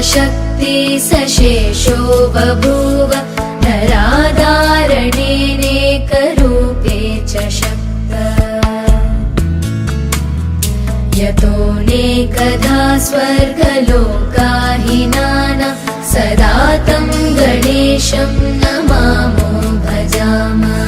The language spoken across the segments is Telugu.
शक्ति सशेषो बभूव नराधारणेनेकरूपे च शक्त यतोऽनेकधा स्वर्गलोकाहिनानां सदा तं गणेशं नमामो भजामः।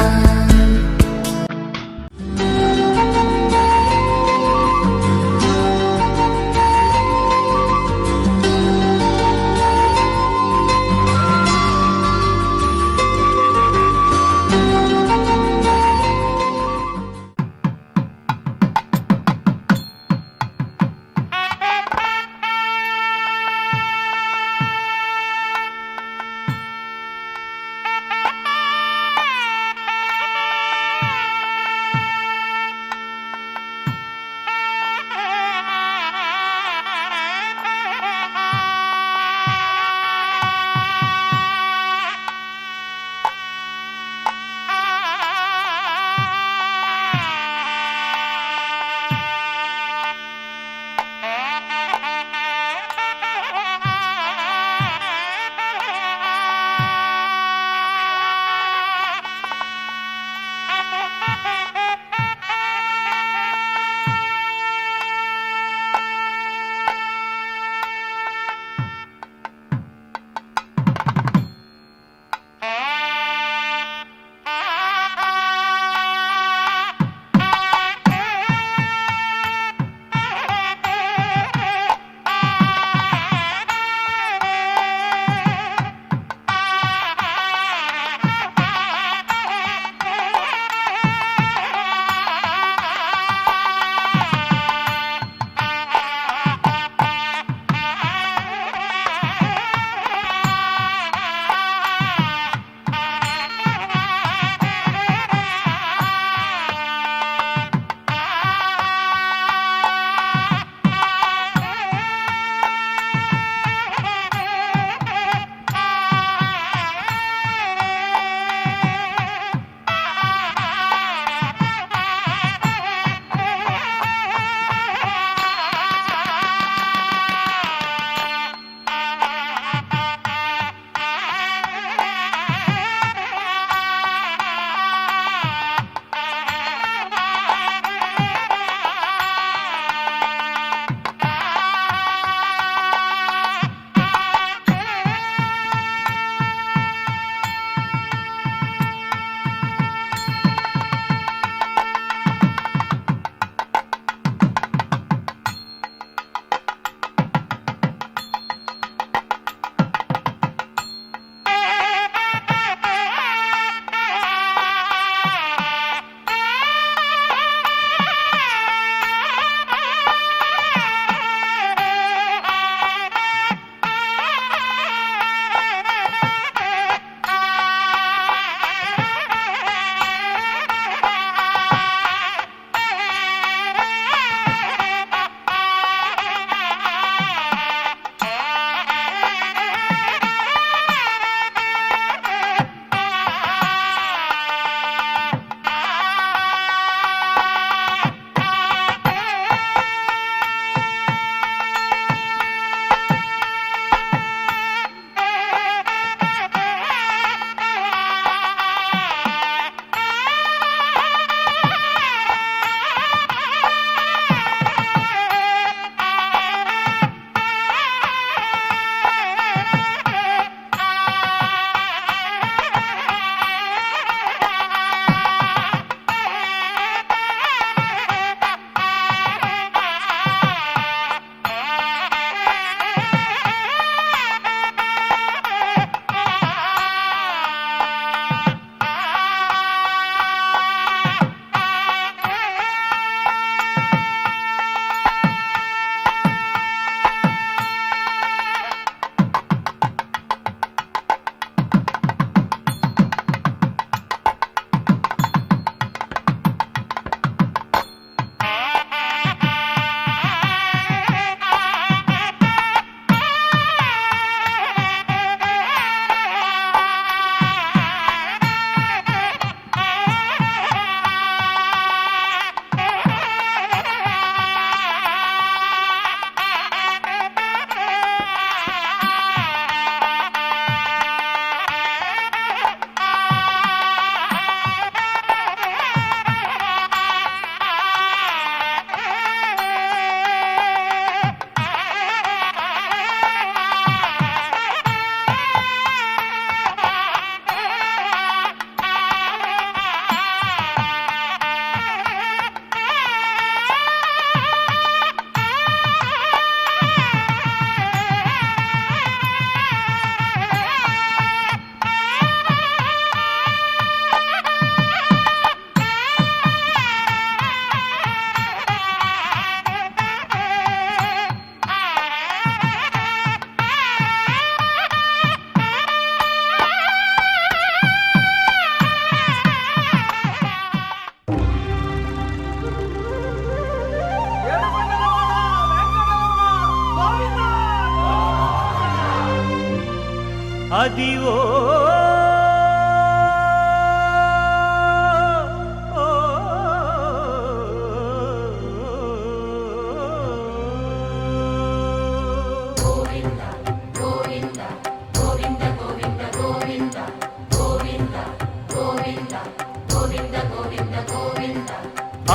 అదివో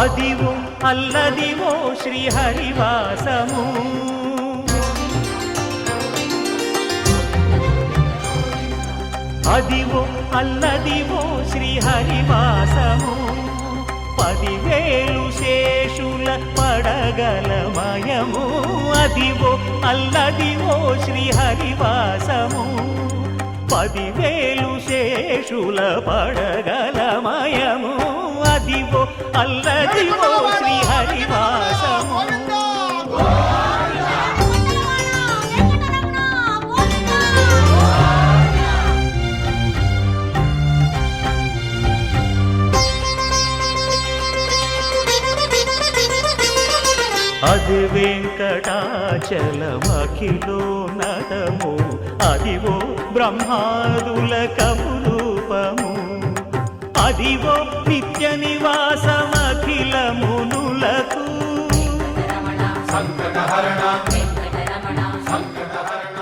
అదివో అల్లదివో శ్రీహరివాసము అదివో అల్లదివో శ్రీహరివాసము 10,000 శేషుల పడగలమయము అదివో అల్లదివో శ్రీహరివాసము 10,000 శేషుల పడగలమయము అదివో అల్లదివో శ్రీహరివాసము అది వెంకటాచలమఖిలో నటము అదివో బ్రహ్మాదుల కపురూపము అదివో నిత్య నివాసమఖిల మునులకు సంకటహరణ సంకటహరణ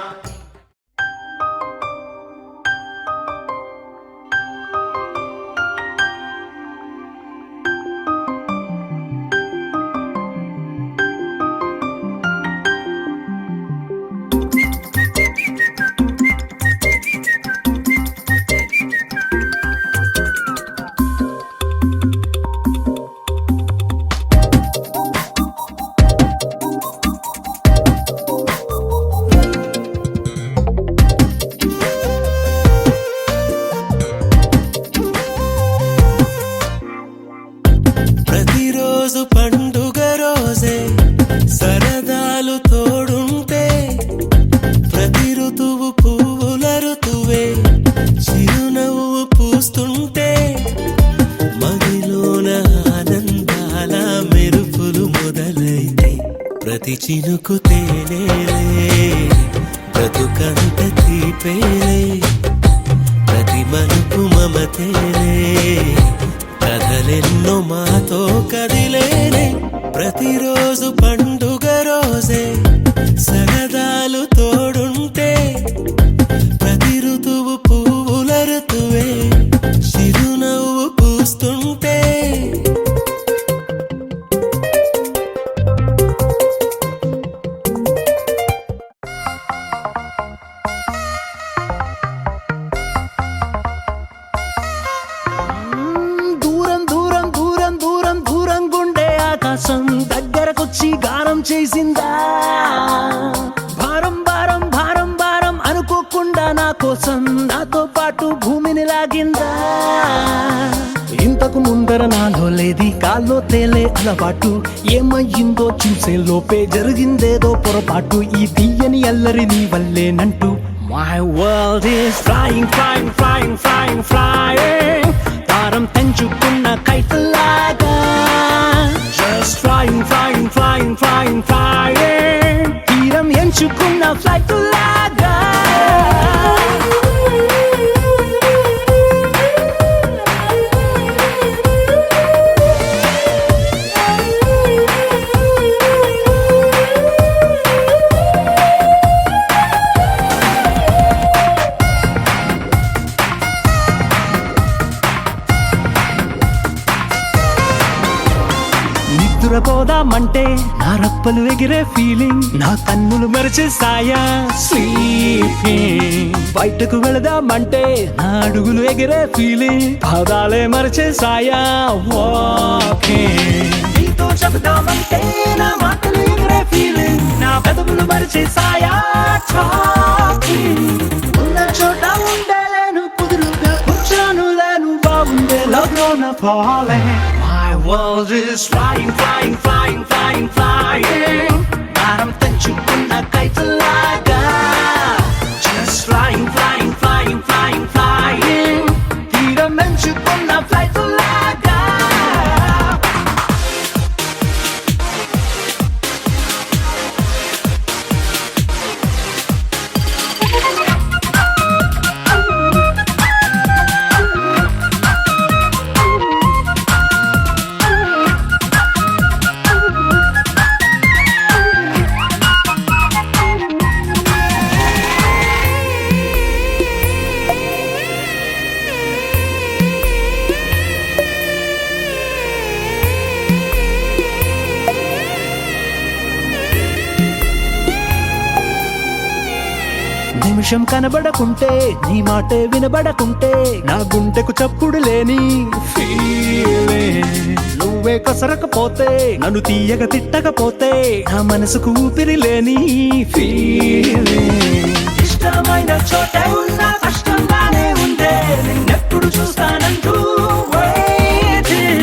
ప్రతి చినుకు తేనేలే బ్రతుకంత తీపేలే ప్రతి మలుపు మమతేలే కథలెన్నో మాతో కదిలేనే ప్రతిరోజు పండుగ రోజే సరదాలు తోడుంటే ప్రతి ఋతువు పువ్వుల ఋతువే చిరునవ్వు పూస్తుంటే దగ్గరకొచ్చి గానం చేసిందా భారం భారం భారం భారం అనుకోకుండా నా కోసం నాతో పాటు భూమిని లాగిందా ఇంతకు ముందర నాలో లేది కాల్లో తేలే అలవాటు ఏమయ్యిందో చూసే లోపే జరిగిందేదో పొరపాటు ఈ తీయని అల్లరి నీ వల్లేనంటూ My world is flying, flying, flying, flying, flying తారం తెంచుకున్న కైతలాగా Just flying, flying, flying, flying, flying తీరం ఎంచుకున్న ఫ్లైట్ లాగా నిద్రపోదామంటే నా రప్పలు ఎగిరే ఫీలింగ్ నా కన్నులు మెరిచేసాయా స్లీపింగ్ బయటకు వెళదామంటే నా అడుగులు ఎగిరే ఫీలింగ్ పాదాలే మరిచేసాయా వాకింగ్ నీతో చెబుదామంటే నా మాటలు ఎగిరే ఫీలింగ్ నా పెదవులు మరిచేసాయా టాకింగ్ ఉన్న చోట ఉండలేను కుదురుగా కూర్చోను లేను బాగుండే లోన పోలే My world is flying, flying, flying, flying, flying భారం తెంచుకున్న కైతలాగా Just flying, flying, flying, flying, flying తీరం ఎంచుకున్న ఫ్లైట్ లాగా నిమిషం కనబడకుంటే నీ మాటే వినబడకుంటే నా గుండెకు చప్పుడు లేని ఫీలింగ్ నువ్వే కసరకపోతే నన్ను తీయగ తిట్టకపోతే నా మనసుకు ఊపిరి లేని ఫీలింగ్ ఇష్టమైన చోట ఉన్న కష్టంగానే ఉందే నిన్నెప్పుడు చూస్తానంటూ waiting.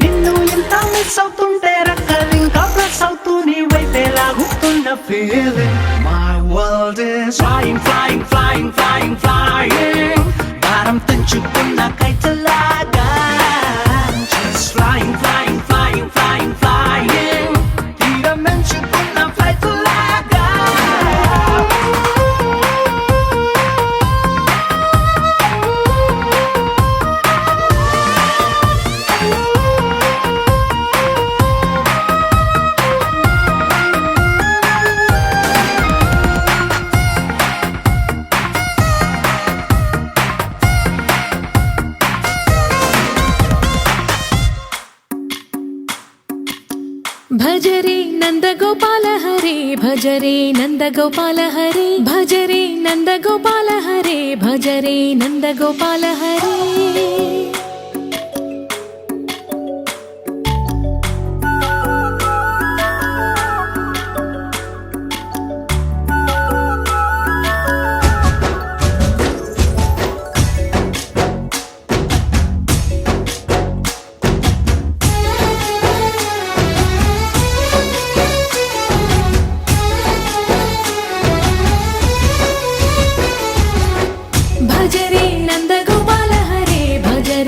నిన్ను ఎంత మిస్ అవుతుంటే రక్కలు ఇంకా ప్లస్ అవుతూ నీ వైపే లాగుతున్న feeling My world is flying, flying, flying, flying, flying భారం తెంచుకున్న కైతలాగా Just flying, flying, flying, flying, flying తీరం ఎంచుకున్న ఫ్లైట్ లాగా భజరే నందగోపాల హరే భజరే నందగోపాల హరే భజరే నందగోపాల హరే భజరే నందగోపాల హరే భజరే నందగోపాల హరే భజరే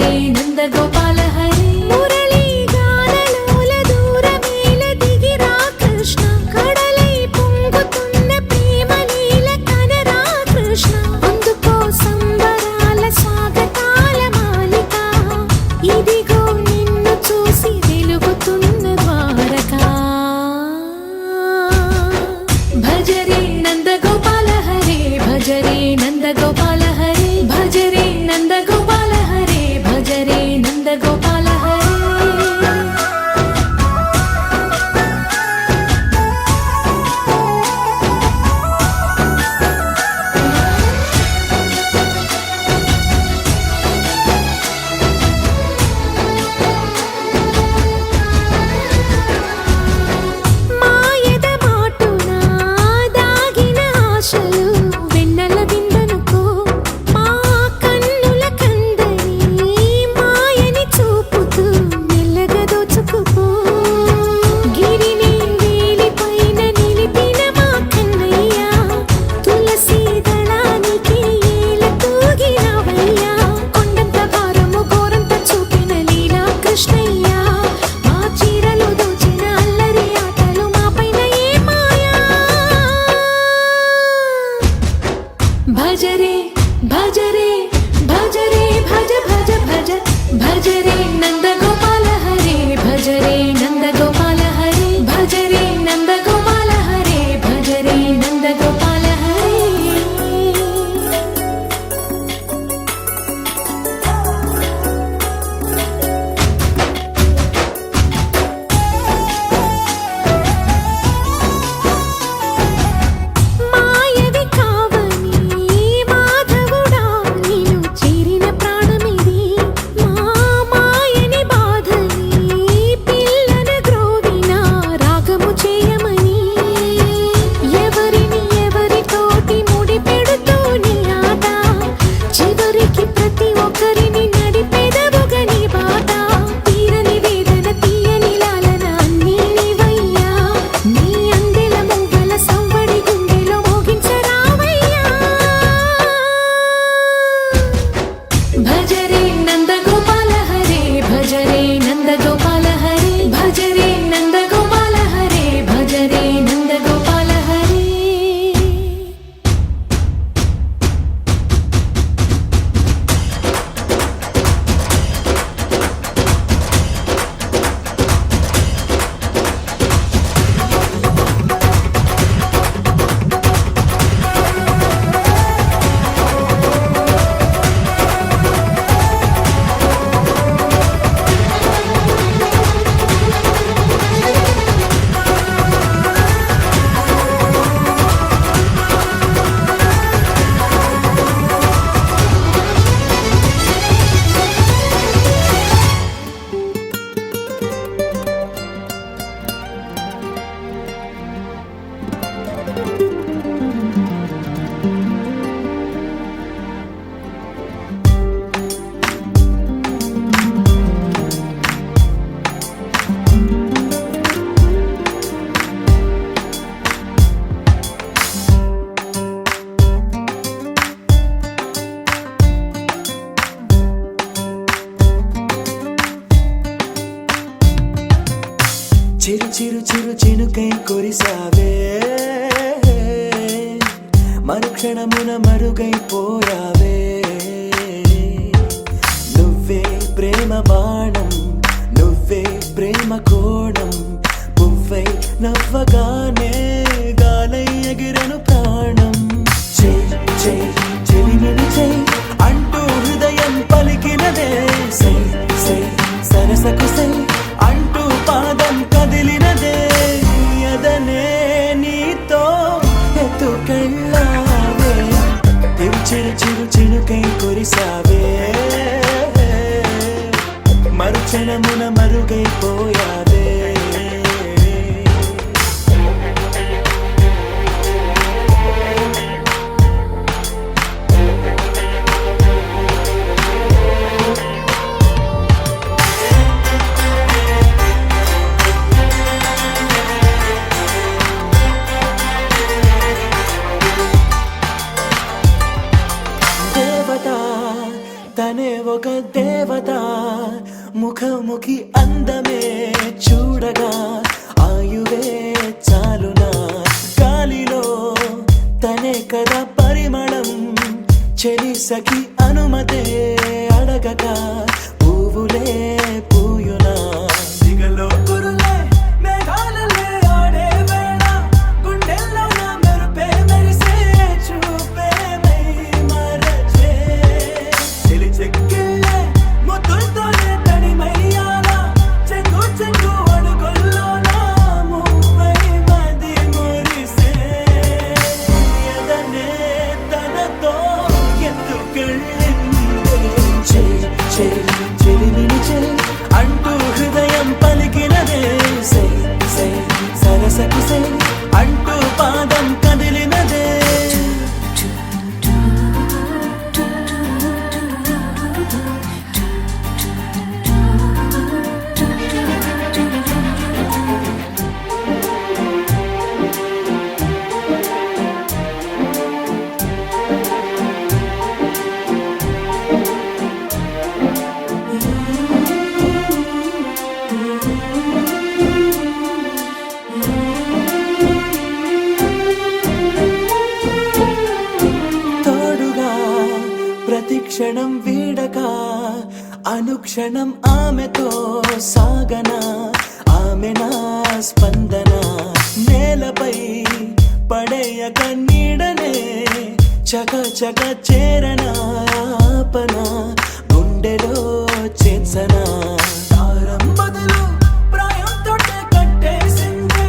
చిరు చినుకై కురిసావే మరుక్షణమున మరుగైపోయావే నువ్వే ప్రేమ బాణం నువ్వే ప్రేమ కోణం పువ్వై నవ్వగానే గాలై ఎగిరెను ప్రాణం చెలిమిని చెయ్ అంటూ హృదయం పలికినదే సై సై సరసకు సై అంటూ పాదం కదిలినదే అదనే నీతో ఎత్తుకెళ్ళావే చిరు చిరు చినుకై కురిసావే మరుక్షణమున మరుగైపోయావే తనే ఒక దేవత ముఖముఖి అందమే చూడగా ఆయువే చాలునా గాలిలో తనే కదా పరిమళం చెలి సఖి అనుమతే అడగగా పువ్వులే పూయునా దిగలో కురులే మేఘాలలే ఆడే వేళ గుండెల్లో నా మెరుపే మెరిసే చూపే మై మరచే చెక్కిళ్ళే ముద్దులతోనే తడిమయ్యాల చెంగు చెంగు అడుగుల్లో నా మువ్వై మది మురిసే ఎదనే తనతో ఎత్తుకెళ్ళిందే చెలిమిని చెలి అంటూ హృదయం పలికినదే సై సై సరసకు సై అంటూ పాదం కదిలినదే ప్రతిక్షణం వీడక అనుక్షణం ఆమెతో సాగన ఆమె నా స్పందన నేలపై పడేయక నీడనే చక చక చేరన ఆపన గుండెలో చేసన దారం బదులు ప్రాయం తోటే కట్టేసిందే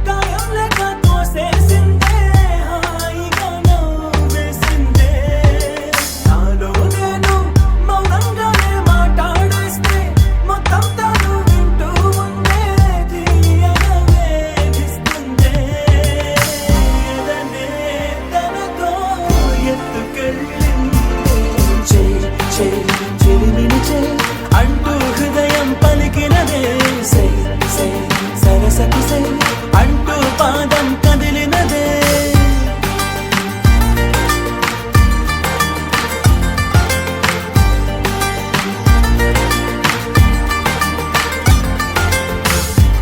గాయం లేక తోసేసిందే హాయిగా నవ్వేసిందే నాలో నేను మౌనంగానే మాట్లాడేస్తే మొత్తం తాను వింటూ ఉండే తీయగా వేధిస్తుందే ఎదనే తనతో ఎత్తుకెళ్ళిందే చెలిమిని చెయ్ అంటూ హృదయం పలికినదే సై సై సరసకు సై అంటూ పాదం కదిలినదే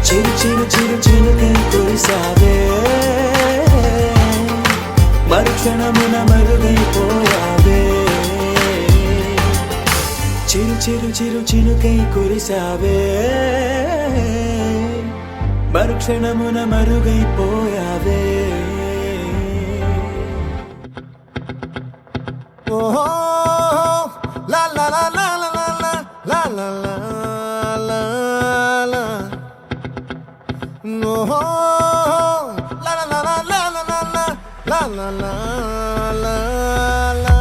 చిరు చిరు చిరు చిరుకై కురిసావే మరుక్షణమున మరుగైపోయావే చిరు చిరు చిరు చినుకై కురిసావే మరుక్షణమున మరుగైపోయావే ఓహో లా లా లా లా లా లా లా లా లా లా ఓహో లా లా లా లా లా లా లా లా లా లా లా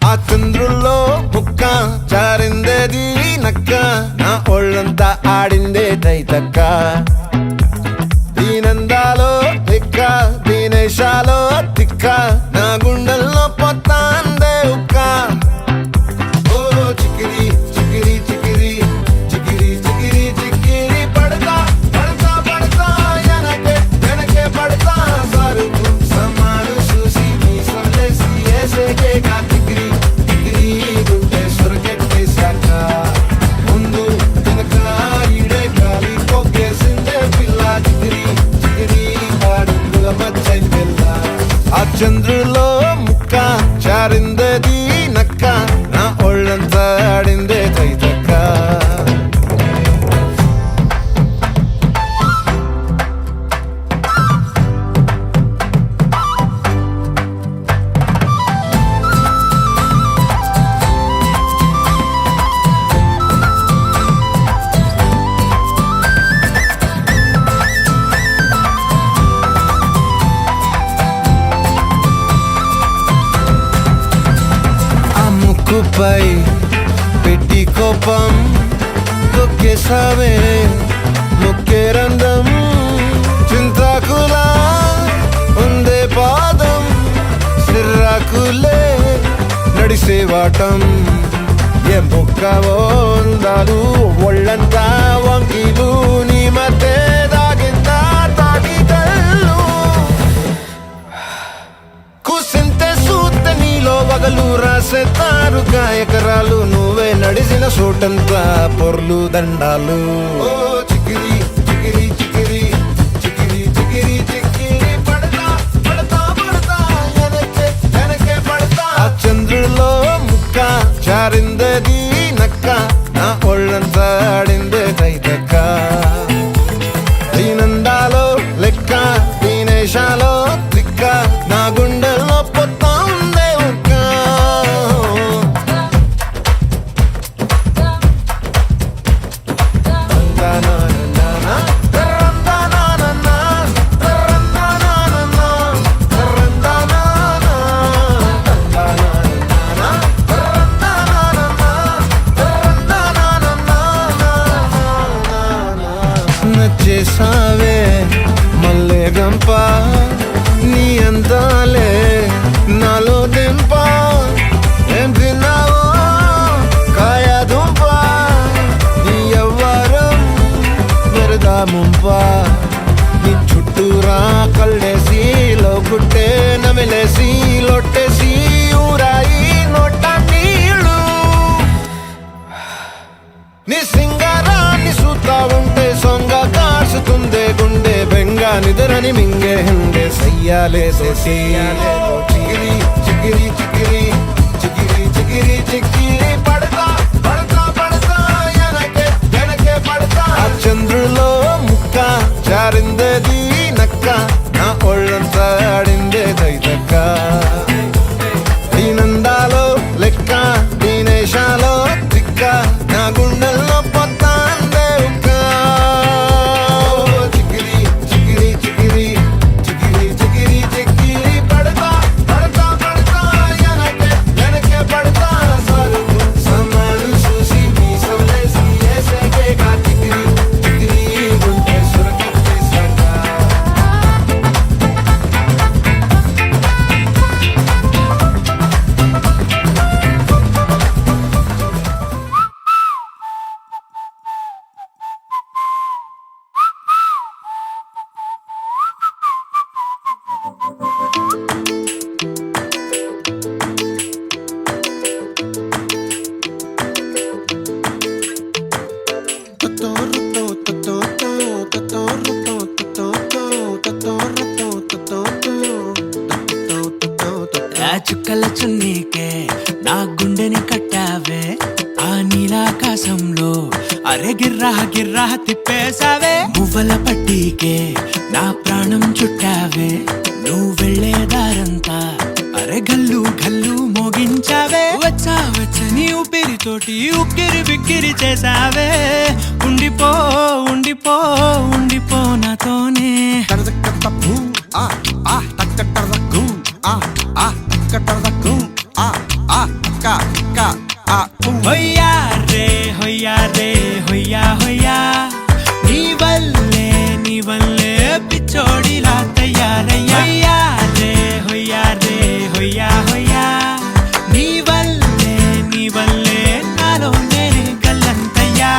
ఆ చంద్రుల్లో ముక్క జారిందేది నక్క నా ఒళ్ళంతా ఆడిందే తైతక్క దీనందాలో లెక్క దీనేశాలో తిక్క నా గుండెల్లో పొత్తాందే ఉక్క ఓ చికిరి చికిరి చికిరి చికిరి చికిరి చికిరి పడతా పడతా పడతా వెనకే వెనకే పడతా సరుకు సమాను చూసి మీ సొల్లేసి ఏసేకే కా చికిరి చికిరి నాపై పెట్టి కోపం తొక్కేసావే ముక్కే రంధ్రం చింతాకులా ఉందే పాదం సిర్రాకులే నడిసేవాటం ఏ బొక్కవో అందాలు ఒళ్ళంతా వంకీలు నీ మధ్య దాగిందా తాకిదల్లు కూసింతే సూత్తే నీలో వగలు రాసేతారుగా ఎకరాలు నువ్వే నడిసిన చోటంతా పొర్లు దండాలు ఓ చికిరి చికిరి చికిరి చికిరి చికిరి చికిరి పడతా పడతా పడతా వెనకే వెనకే పడతా ఆ చంద్రుల్లో ముక్క చారిందది నక్క నా ఒళ్ళంతా ఆడిందే తైతక్క దీనందాలో లెక్క దీనేశాలో దిక్క నా గుండెల్లో పొత్తా ఉందే ఉక్క నచ్చేసావే మల్లె గంప నీ అందాలే నాలో దింప ఏం తిన్నావో కాయ దుంప నీ ఎవ్వరం వెరదా ముంప నీ చుట్టూరా కళ్ళేసి లోగుట్టే నమిలేసి లొట్టేసి ఊరాయి నోట నీళ్ళు నీ సింగారాన్ని చూస్తా ఉంటే సొంగ కాసుతుందే గుండె బెంగ నిద్రని మింగే హండే సయ్యాలేసే సయ్యాలే చిగిరి చిగిరి చిగిరి చిగిరి చిగిరి చిగిరి పడతా పడతా పడతా వెనకే వెనకే పడతా ఆ చంద్రులో ముక్క జారిందది నక్క నా ఒళ్ళంతా ఆడిందే దైతక్క దీనందాలో లెక్క దీనేశాలో దిక్క నా గుండెల్లో పొత్తా అందే ఉక్క చికిరి చికిరి చికిరి చికిరి చికిరి చికిరి పడతా పడతా పడతా వెనకే వెనకే పడతా సాగు సమాలు చూసి మీ సవలేసి ఏసేకే కా చికిరి చికిరి గుండె సురకెత్తేసాక ఆ చుక్కల చున్నీకే నా గుండెని కట్టావే ఆ నీలాకాశంలో అరే గిర్రా గిర్రా తిప్పేశావే మువ్వల పట్టీకే నా ప్రాణం చుట్టావే నువ్వు వెళ్ళే దారంతా అరే గల్లు గల్లు మోగించావే వచ్చా వచ్చని ఊపిరితోటి ఉక్కిరి బిక్కిరి చేసావే ఉండిపో ఉండిపో ఉండిపో నాతోనే హొయ్యా రే హొయ్యా రే హొయ్యా హొయ్యా నీ వల్లే పిచ్చోడిలా తయారయ్యా హొయ్యా రే హొయ్యా హొయ్యా నీ వల్లే నాలో నేనే గల్లంతయ్యా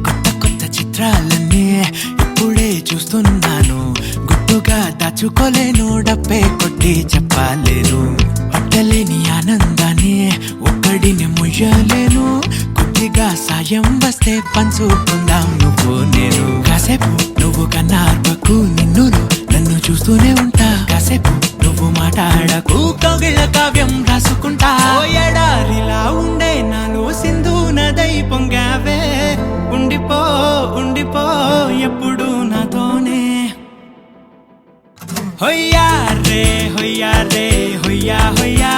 కొత్త కొత్త చిత్రాలన్నీ ఇప్పుడే చూస్తున్నాను గుట్టుగా దాచుకోలేను డబ్బే కొట్టి చెప్పలేను పట్టలేని ఆనందాన్ని ఒక్కడిని ముయ్యలేను కొద్దిగా సాయం వస్తే పంచుకుందాం నువ్వు నేను కాసేపు నువ్వు కన్నార్పకు నిన్నులో నన్ను చూస్తూనే ఉంటా కాసేపు నువ్వు మాట్లాడకు కౌగిళ్ళ కావ్యం రాసుకుంటా ఎడారిలా ఉండే నాలో సింధు నదై పొంగావే ఉండిపో ఉండిపో ఎప్పుడు నాతోనే హొయ్యా రే హొయ్యా రే హొయ్యా హొయ్యా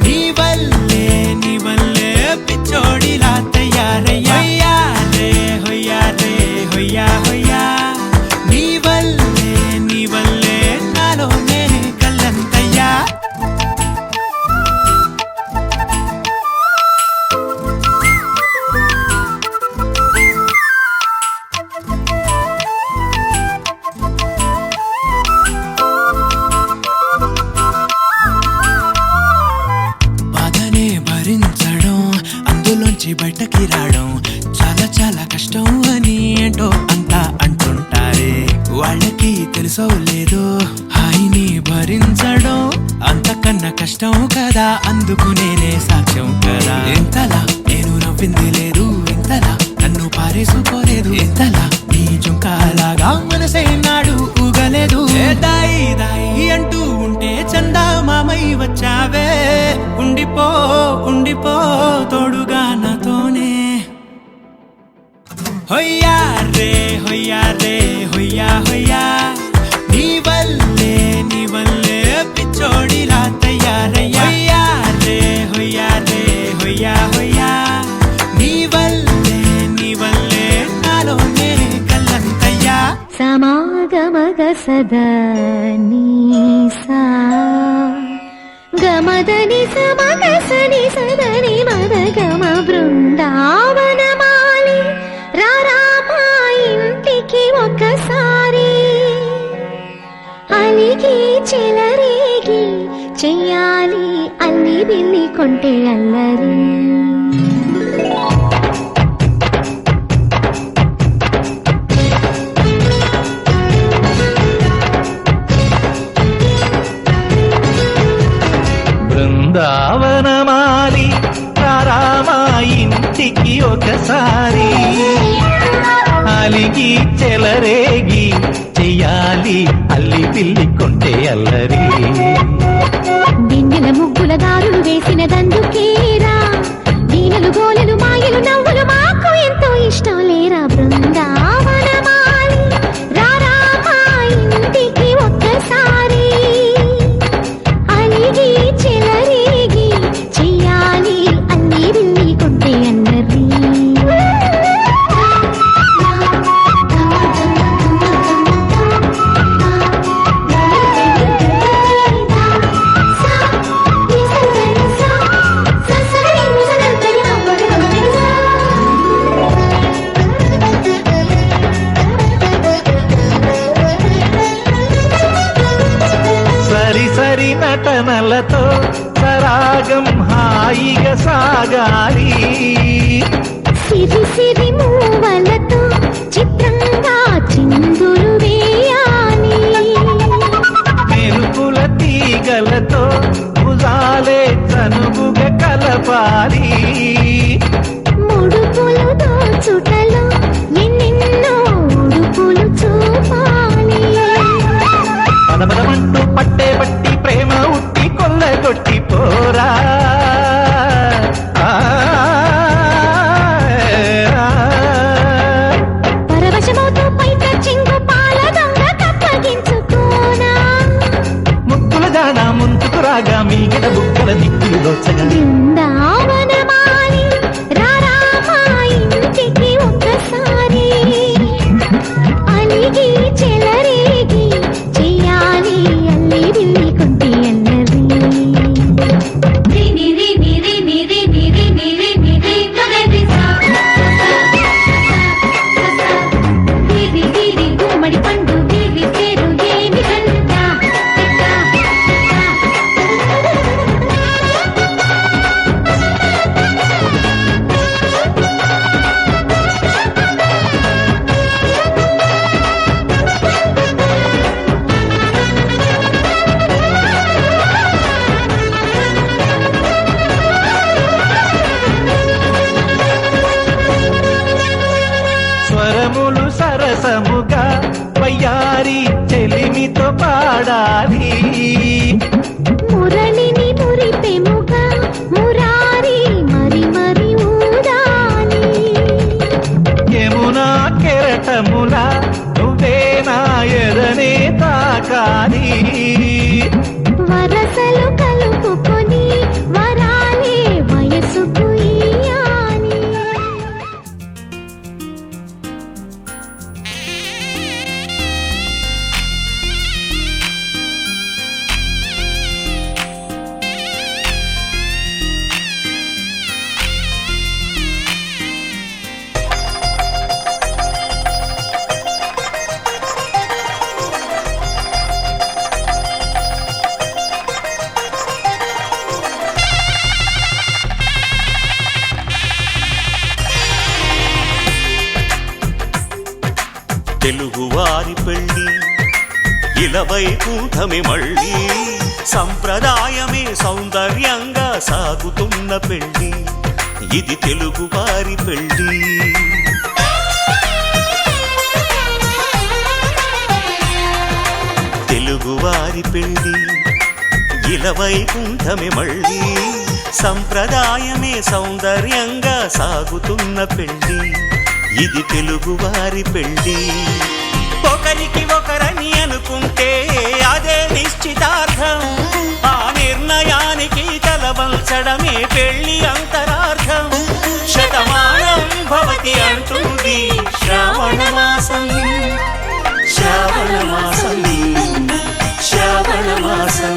నీ నుంచి బయటకి రావడం చాలా చాలా కష్టం అని ఏంటో అంతా అంటుంటారే. వాళ్ళకి తెలుసో లేదో హాయిని భరించడం అంతకన్నా కష్టం కదా, అందుకు నేనే సాక్ష్యం కదా. ఎంతలా నేను నవ్వింది లేదు, ఎంతలా నన్ను పారేసుకోలేదు, ఎంతలా నీ జుంకాలాగా మనసే నాడు ఊగలేదు. దాయి దాయి అంటూ ఉంటే చందా మామై వచ్చావే, ఉండిపో ఉండిపో తోడుగా నాతోనే. హొయ్యా రే హొయ్యా రే హొయ్యా హొయ్యా, నీ వల్లే పిచ్చోడిలా తయారయ్యా. హొయ్యా రే హొయ్యా రే హొయ్యా హొయ్యా, నీ వల్లే నాలోనే కల్లంతయ్యా. సమాగమగ సదా నీసా గమదని సమగ సని సదని మదగమ బృందావనమాలి రారామా ఇంటికి ఒకసారి. అలిగి చెలరేగి చెయ్యాలి అల్లి బిల్లి కొంటే అల్లరి. బృందావనమాలి రారామా ఇంటికి ఒకసారి. అలిగి చెలరేగి చెయ్యాలి అల్లి పిల్లి కొంటే అల్లరి. దిన్నెల ముగ్గుల దారులు వేసిన దందుకేరా, దీనలు గోలలు మాయలు నవ్వులు మాకు ఎంతో ఇష్టం లేరా. బృందావనమాలి రారామా ఇంటికి ఒక్కసారి. అలిగి చెలరేగి చెయ్యాలి అల్లి బిల్లి కొంటే అల్లరి. సరి సరి నటనలతో సరాగం హాయిగా సాగాలి. సిరి సిరి మూవలతో చిత్రంగా చిందులు వేయాలి. మెరుపుల తీగలతో భుజాలే చనువుగా కలపాలి. ముడుపులు దోచుటలో ఎన్నెన్నో ఉడుపులు చూపాలి. పదపదమంటూ పట్టే పట్టి ప్రేమ ఉట్టి కొల్లగొట్టి పోరా. పరవశమవుతూ పైట చెంగు పాల దొంగ కప్పగించుకోనా. ముక్కుల జాన ముందుకు రాగా మీగడ బుక్కల దిక్కులు దోచగా. బృందావనమాలి రారామా ఇంటికి ఒక్కసారి. అలిగి చెలరేగి చెయ్యాలి అల్లి బిల్లి కొంటే అల్లరి. తెలుగువారి పెళ్ళి ఇలవైకుంఠమే మళ్ళీ సంప్రదాయమే సౌందర్యంగా సాగుతున్న పెళ్ళి ఇది తెలుగువారి పెళ్ళి తెలుగువారి పెళ్ళి ఇలవైకుంఠమే మళ్ళీ సంప్రదాయమే సౌందర్యంగా సాగుతున్న పెళ్ళి ఇది తెలుగువారి పెళ్ళి ఒకరికి ఒకరని అనుకుంటే అదే నిశ్చితార్థం ఆ నిర్ణయానికి తలవంచడమే పెళ్ళి అంతరార్థం శతమానం భవతి అంటుంది శ్రావణ మాసం శ్రావణ మాసం శ్రావణ మాసం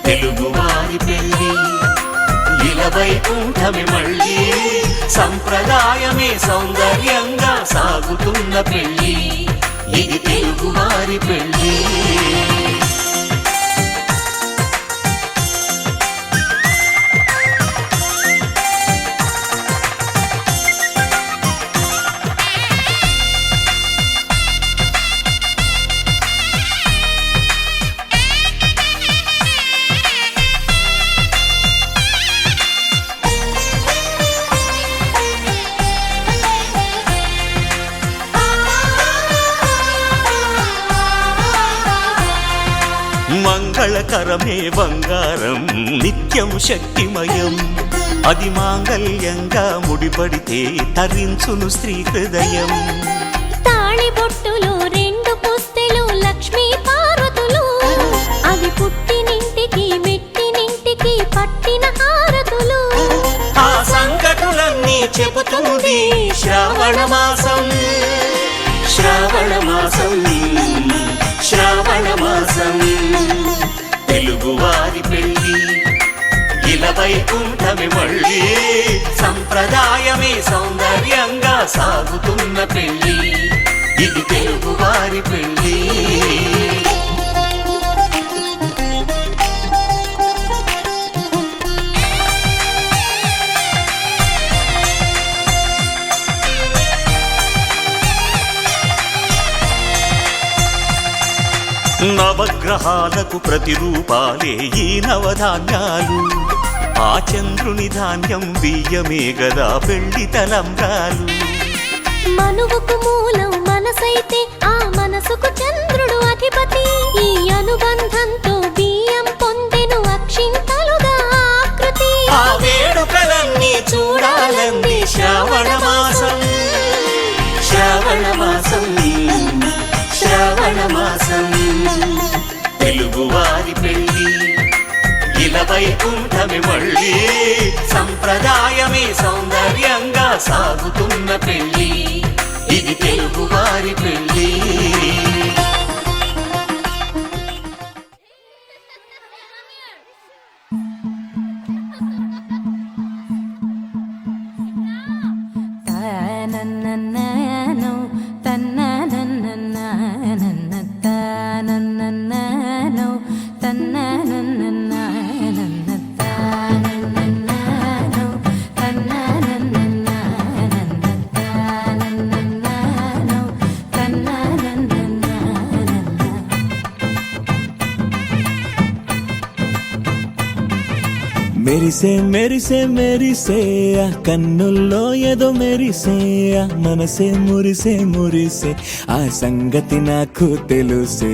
తెలుగువారి పెళ్ళి ఇలవైకుంఠమే మళ్ళీ సంప్రదాయమే సౌందర్యంగా సాగుతున్న పెళ్ళి ఇది తెలుగువారి పెళ్ళి మంగళకరమే బంగారం నిత్యం శక్తిమయం అది మాంగళ్యంగా ముడిపడితే తరించును స్త్రీ హృదయం తాళి బొట్టులు రెండు పుస్తెలు లక్ష్మీ పార్వతులు అవి పుట్టినింటికి మెట్టినింటికి పట్టిన హారతులు ఆ సంకటులన్నీ చెబుతుంది శ్రావణ మాసం శ్రావణ మాసం శ్రావణ మాసం తెలుగువారి పెళ్ళి ఇలవైకుంఠమే మళ్ళీ సంప్రదాయమే సౌందర్యంగా సాగుతున్న పెళ్ళి ఇది తెలుగువారి పెళ్ళి నవగ్రహాలకు ప్రతిరూపాలే ఈ నవధాన్యాలు ఆ చంద్రుని ధాన్యం బియ్యమే గదా పెళ్లి తలంబ్రాలు మనువుకు మూలం మనసైతే ఆ మనసుకు చంద్రుడు అధిపతి ఈ అనుబంధంతో బియ్యం పొందెను అక్షింతలుగా ఆకృతి ఆ వేడుకలన్నీ చూడాలంది శ్రావణ మాసం శ్రావణ మాసం శ్రావణ మాసం తెలుగువారి పెళ్ళి ఇలవైకుంఠమే మళ్ళీ సంప్రదాయమే సౌందర్యంగా సాగుతున్న పెళ్ళి ఇది తెలుగువారి పెళ్ళి మెరిసే మెరిసే మెరిసే ఆ కన్నుల్లో ఏదో మెరిసే ఆ మనసే మురిసే మురిసే ఆ సంగతి నాకు తెలుసే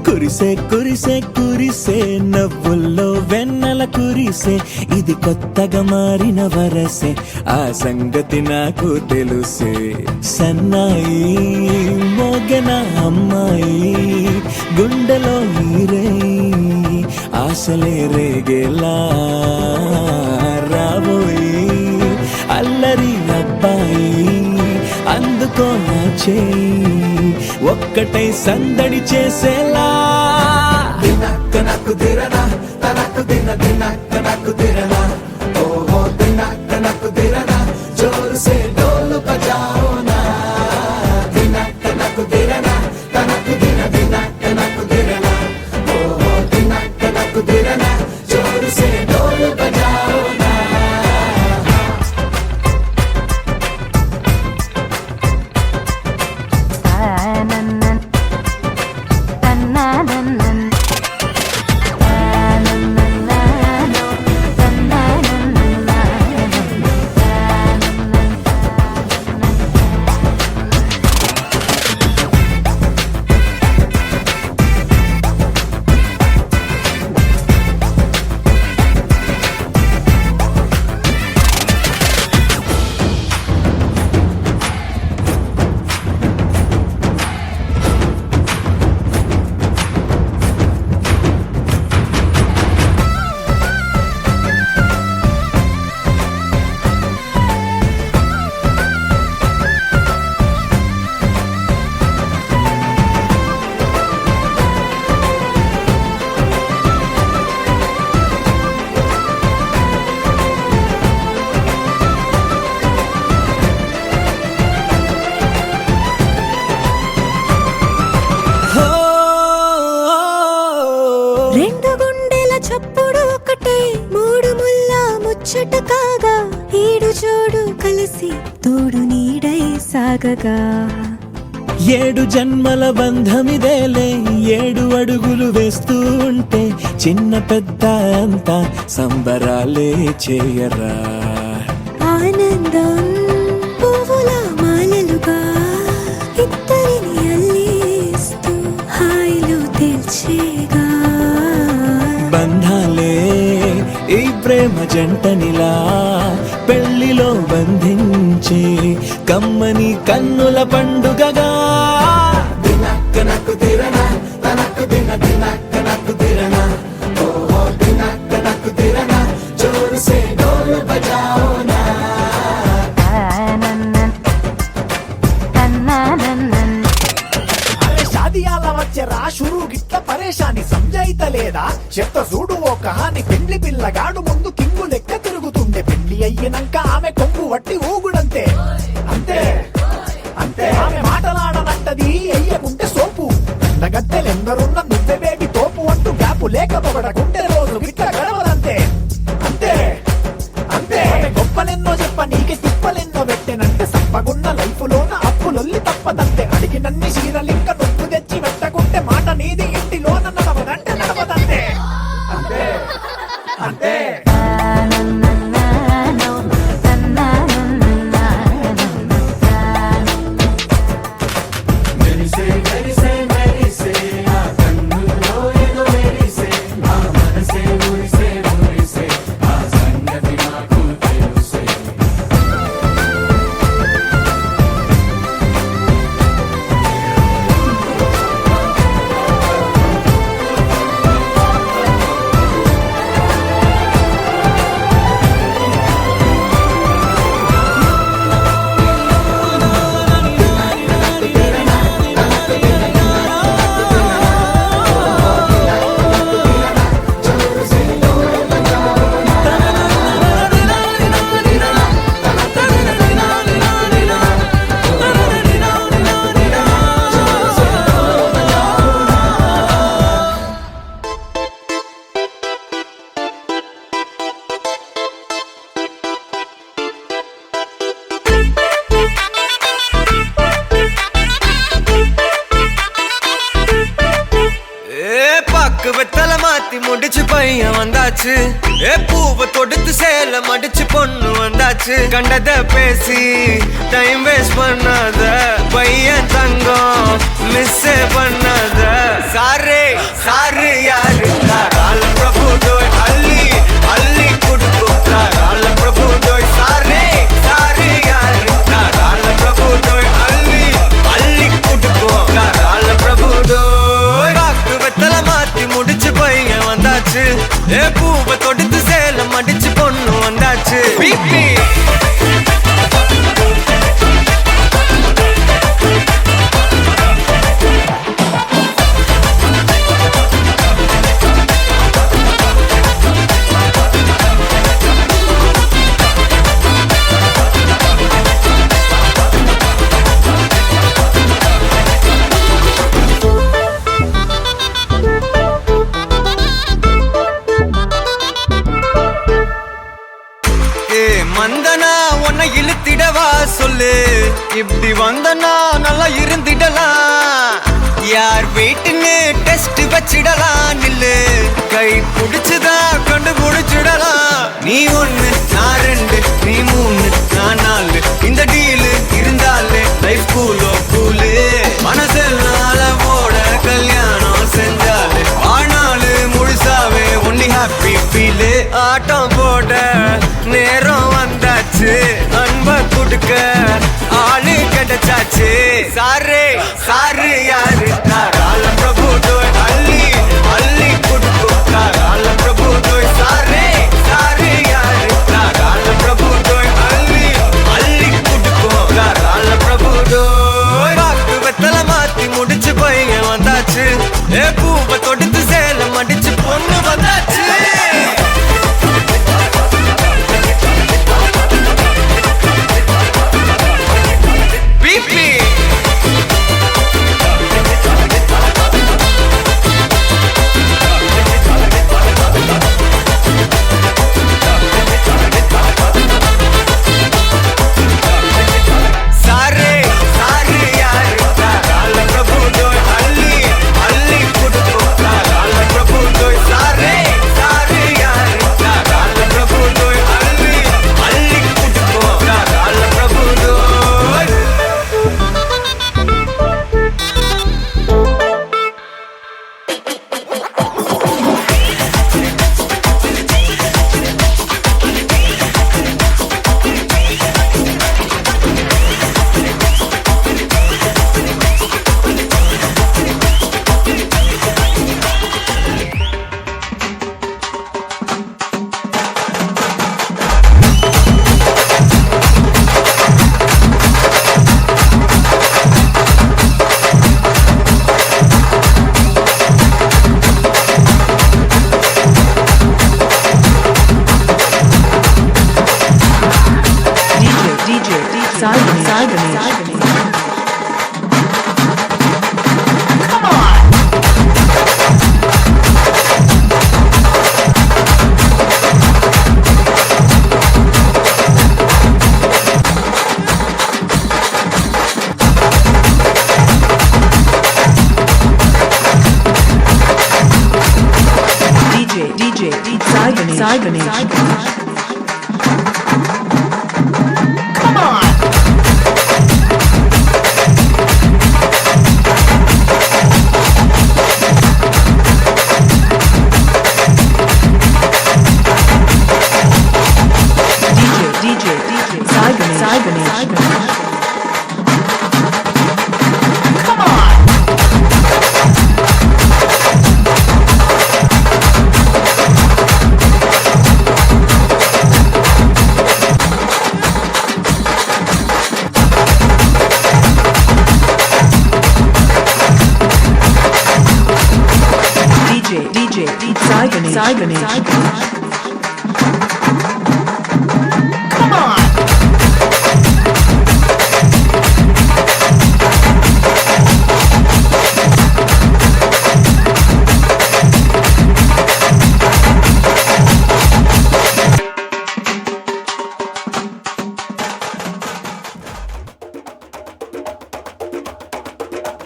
కురిసే కురిసే కురిసే నవ్వుల్లో వెన్నెల కురిసే ఇది కొత్తగా మారిన వరసే ఆ సంగతి నాకు తెలుసే సన్నాయి మోగెన అమ్మాయి గుండెలో నీరే ఆశలే రేగేలా రాబోయి అల్లరి అబ్బాయి అందుకో నా చేయి ఒక్కటై సందడి చేసేలా దినక్క నాకు దిరనా తనకు దిన దినక్క నాకు దిరనా ఓహో దినక్క నాకు దిరనా జోరు సే డోలు బజాओ నా దినక్క నాకు దిరనా తనకు దిన దినక్క నాకు దిరనా ఓహో దినక్క నాకు దిరనా జోరు సే డోలు బజాओ నా కాగా ఈడు జోడు కలిసి తోడు నీడై సాగగా 7 జన్మల బంధమిదేలే 7 అడుగులు వేస్తూ ఉంటే చిన్న పెద్ద అంతా సంబరాలే చేయరా ఆనందం పువ్వుల మాలలుగా ఇద్దరిని అల్లేస్తూ హాయిలో తెల్చేగా బంధాలే ఈ ప్రేమ జంటనిలా పెళ్లిలో బంధించి కమ్మని కన్నుల పండుగగా దినక్కనకు తిరనా తనకు దిన దినక్కనకు తిరనా ఓ దినక్కనకు తిరనా జోరు సే డోలు బజాओ నా షాదియాల వచ్చెరా షురు గిట్ల పరేషాని సంజాయితలేదా చెత్త చూడు ఓ కహాని పెండ్లి పిల్లగాడు ముందు కింగు లెక్క తిరుగుతుండే పెండ్లి అయ్యినంక ఆమె కొంగు వట్టి ఊగుడంతే అంతే అంతే ఆమె మాటలాడనంటది అయ్యకుంటే సోపు నగత్తెలెందరున్న నువ్వే బేబి తోపు అంటూ గ్యాపు లేక పొగడకుంటే రోజు గిట్ల గడవదంతే అంతే అంతే గొప్పలెన్నో చెప్ప నీకే తిప్పలెన్నో పెట్టెనంటే సప్పగున్న లైఫ్ లోన అప్పులొల్లి తప్పదంతే అడిగినన్ని చీరలింక నువ్వు తెచ్చి పెట్టకుంటే మాట నీది ఇంటిలోన నడవదంటే నడవదంతే అంతే అంతే வெத்தல மாத்தி முடிச்சு பையன் வந்தாச்சு பூவை தொடுத்து சேல மடிச்சு பொண்ணு வந்தாச்சு கண்டத பேசி டைம் வேஸ்ட் பண்ணாத பையன் தங்கம் மிஸ் பண்ணாத சாரே சாரு யாரு கால பிரபு தோய் அள்ளி அள்ளி குடுக்கும் கால பிரபு தோய் சாரே சாரு யாரு கால பிரபு தோய் அள்ளி அள்ளி குடுக்கும் கால பிரபு தோய் பாக்கு வெத்தல மாத்தி முடிச்சு பையன் வந்தாச்சு பூவை தொடுத்து சேல மடிச்சு பொண்ணு வந்தாச்சு பிபி மந்தனா உன்னை இழுத்திடவா சொல்லு இப்படி வந்தனா நல்லா இருந்திடலாம் யார் வெயிட்னு டெஸ்ட் வச்சிடலாம் நில்லு கை பிடிச்சுதா கண்டுபிடிச்சிடலாம் நீ 1 நான் 2 நீ 3 நான் 4 இந்த டீலு இருந்தாலே லைஃப் கூலோ கூலு மனசெல்லாம் போட கல்யாணம் செஞ்சாலே ஆனாலு முழுசாவே ஒன்லி ஹாப்பி ஃபீலு ஆட்டம் போட நேரம் வந்தாச்சு அன்ப குடுக்க ஆளு கிடைச்சாச்சு சாரே சாரு யாரு கால பிரபு தோய் அள்ளி அள்ளி குடுக்கும் கால பிரபு தோய் சாரே சாரு யாரு கால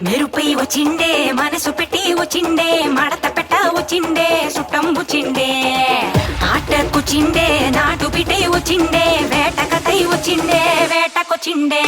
మెరుపై వచ్చిండే మనసు పెట్టి వచ్చిండే మడత పెట్ట వచ్చిండే సుట్టం వచ్చిండే ఆటకొచ్చిండే నాటు బిడ్డ వచ్చిండే వేటకై వచ్చిండే వేటకొచ్చిండే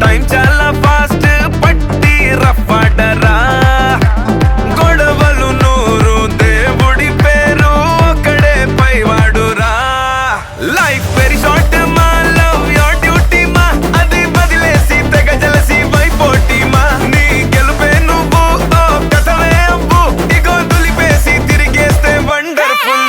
టైం చాలా ఫాస్ట్ పట్టి రఫాడరా గొడవలు నూరు దేవుడి పేరు ఒక్కడే పైవాడురా లైఫ్ వెరీ షార్ట్ మా లవ్ యువర్ డ్యూటీ మా అది వదిలేసి తెగ జలసి వైపోటీ మా నీ గెలుపే నువ్వు ఓ కథవే అవ్వు ఇగో దులిపేసి తిరిగేస్తే వండర్ఫుల్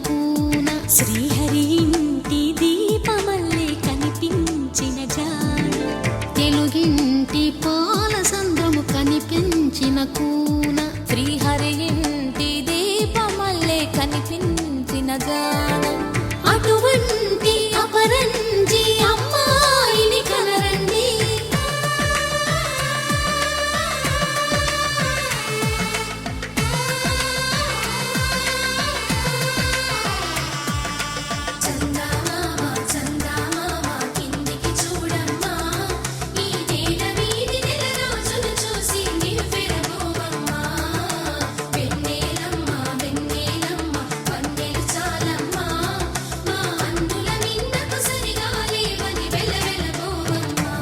కూన శ్రీహరి ఇంటి దీపమల్లే కనిపించిన జాడు తెలుగింటి పాల సంద్రము కనిపించిన కూన శ్రీహరి ఇంటి దీపమల్లే కనిపించిన జాడు అటువంటి అపరంజి అమ్మాయిని కనరండి చందమామ చందమామ కిందికి చూడమ్మా ఈ నేల వీధి నెల రోజులు చూసి నివ్వెరబోవమ్మా వెన్నెలమ్మ వెన్నెలమ్మ వన్నెలు చాలమ్మా మా అందుల మిన్నకు సరిగా లేవని వెలవెలబోవమ్మా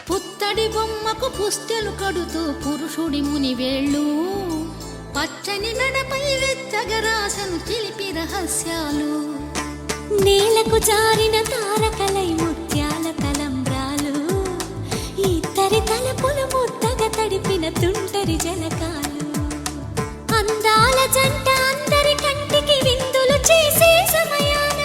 పుత్తడి బొమ్మకు పుస్తెలు కడుతూ పురుషుడి ముని వేళ్ళు పచ్చని నడపై వెచ్చగరాసను చిలిపి రహస్యాలు నేలకు జారిన తారకలై ముత్యాల తలంబ్రాలు ఇద్దరి తలపులు ముద్దగా తడిపిన తుంటరి జలకాలు అందాల జంట అందరి కంటికి విందులు చేసే సమయాన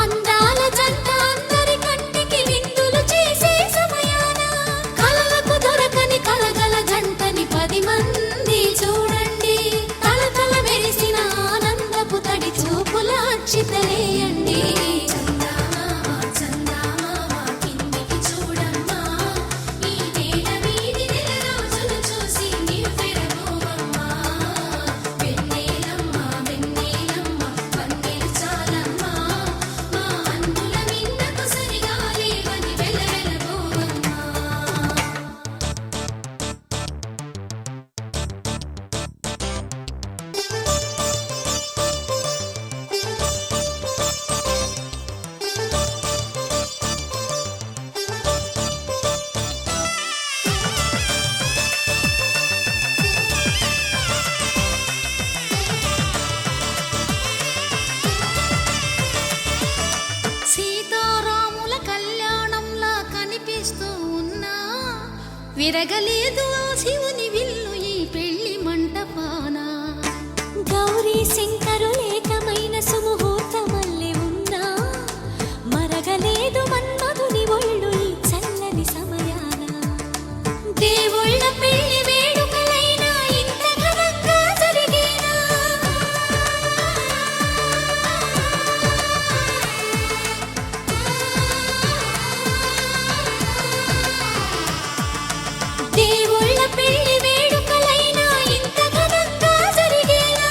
అందాల జంట అందరి కంటికి విందులు చేసే సమయాన కలలకు దొరకని కలగల జంటని 10 మంది చూడండి తలతల మెరిసిన ఆనందపు తడి చూపుల అక్షితలేయండి చందమామ చందమామ కిందికి చూడమ్మా ఈ నేల వీధి నెల రోజులు చూసి నివ్వెరబోవమ్మా వెన్నెలమ్మ వెన్నెలమ్మ వన్నెలు చాలమ్మా మా అందుల మిన్నకు సరిగా లేవని వెలవెలబోవమ్మా సీతారాముల కళ్యాణంలా కనిపిస్తూ ఉన్నా విరగలేదు ఆ శివుని విల్లు ఈ పెళ్లి మంటపాన గౌరీ శంకరులేకమైన సుముహూర్తమల్లె ఉన్నా మరగలేదు మన్మధుని ఒళ్ళు ఈ చల్లని సమయాన దేవుళ్ళ పెళ్లి వేడుకలైనా ఇంత ఘనంగా జరిగేనా దేవుళ్ళ పెళ్లి వేడుకలైనా ఇంత ఘనంగా జరిగేనా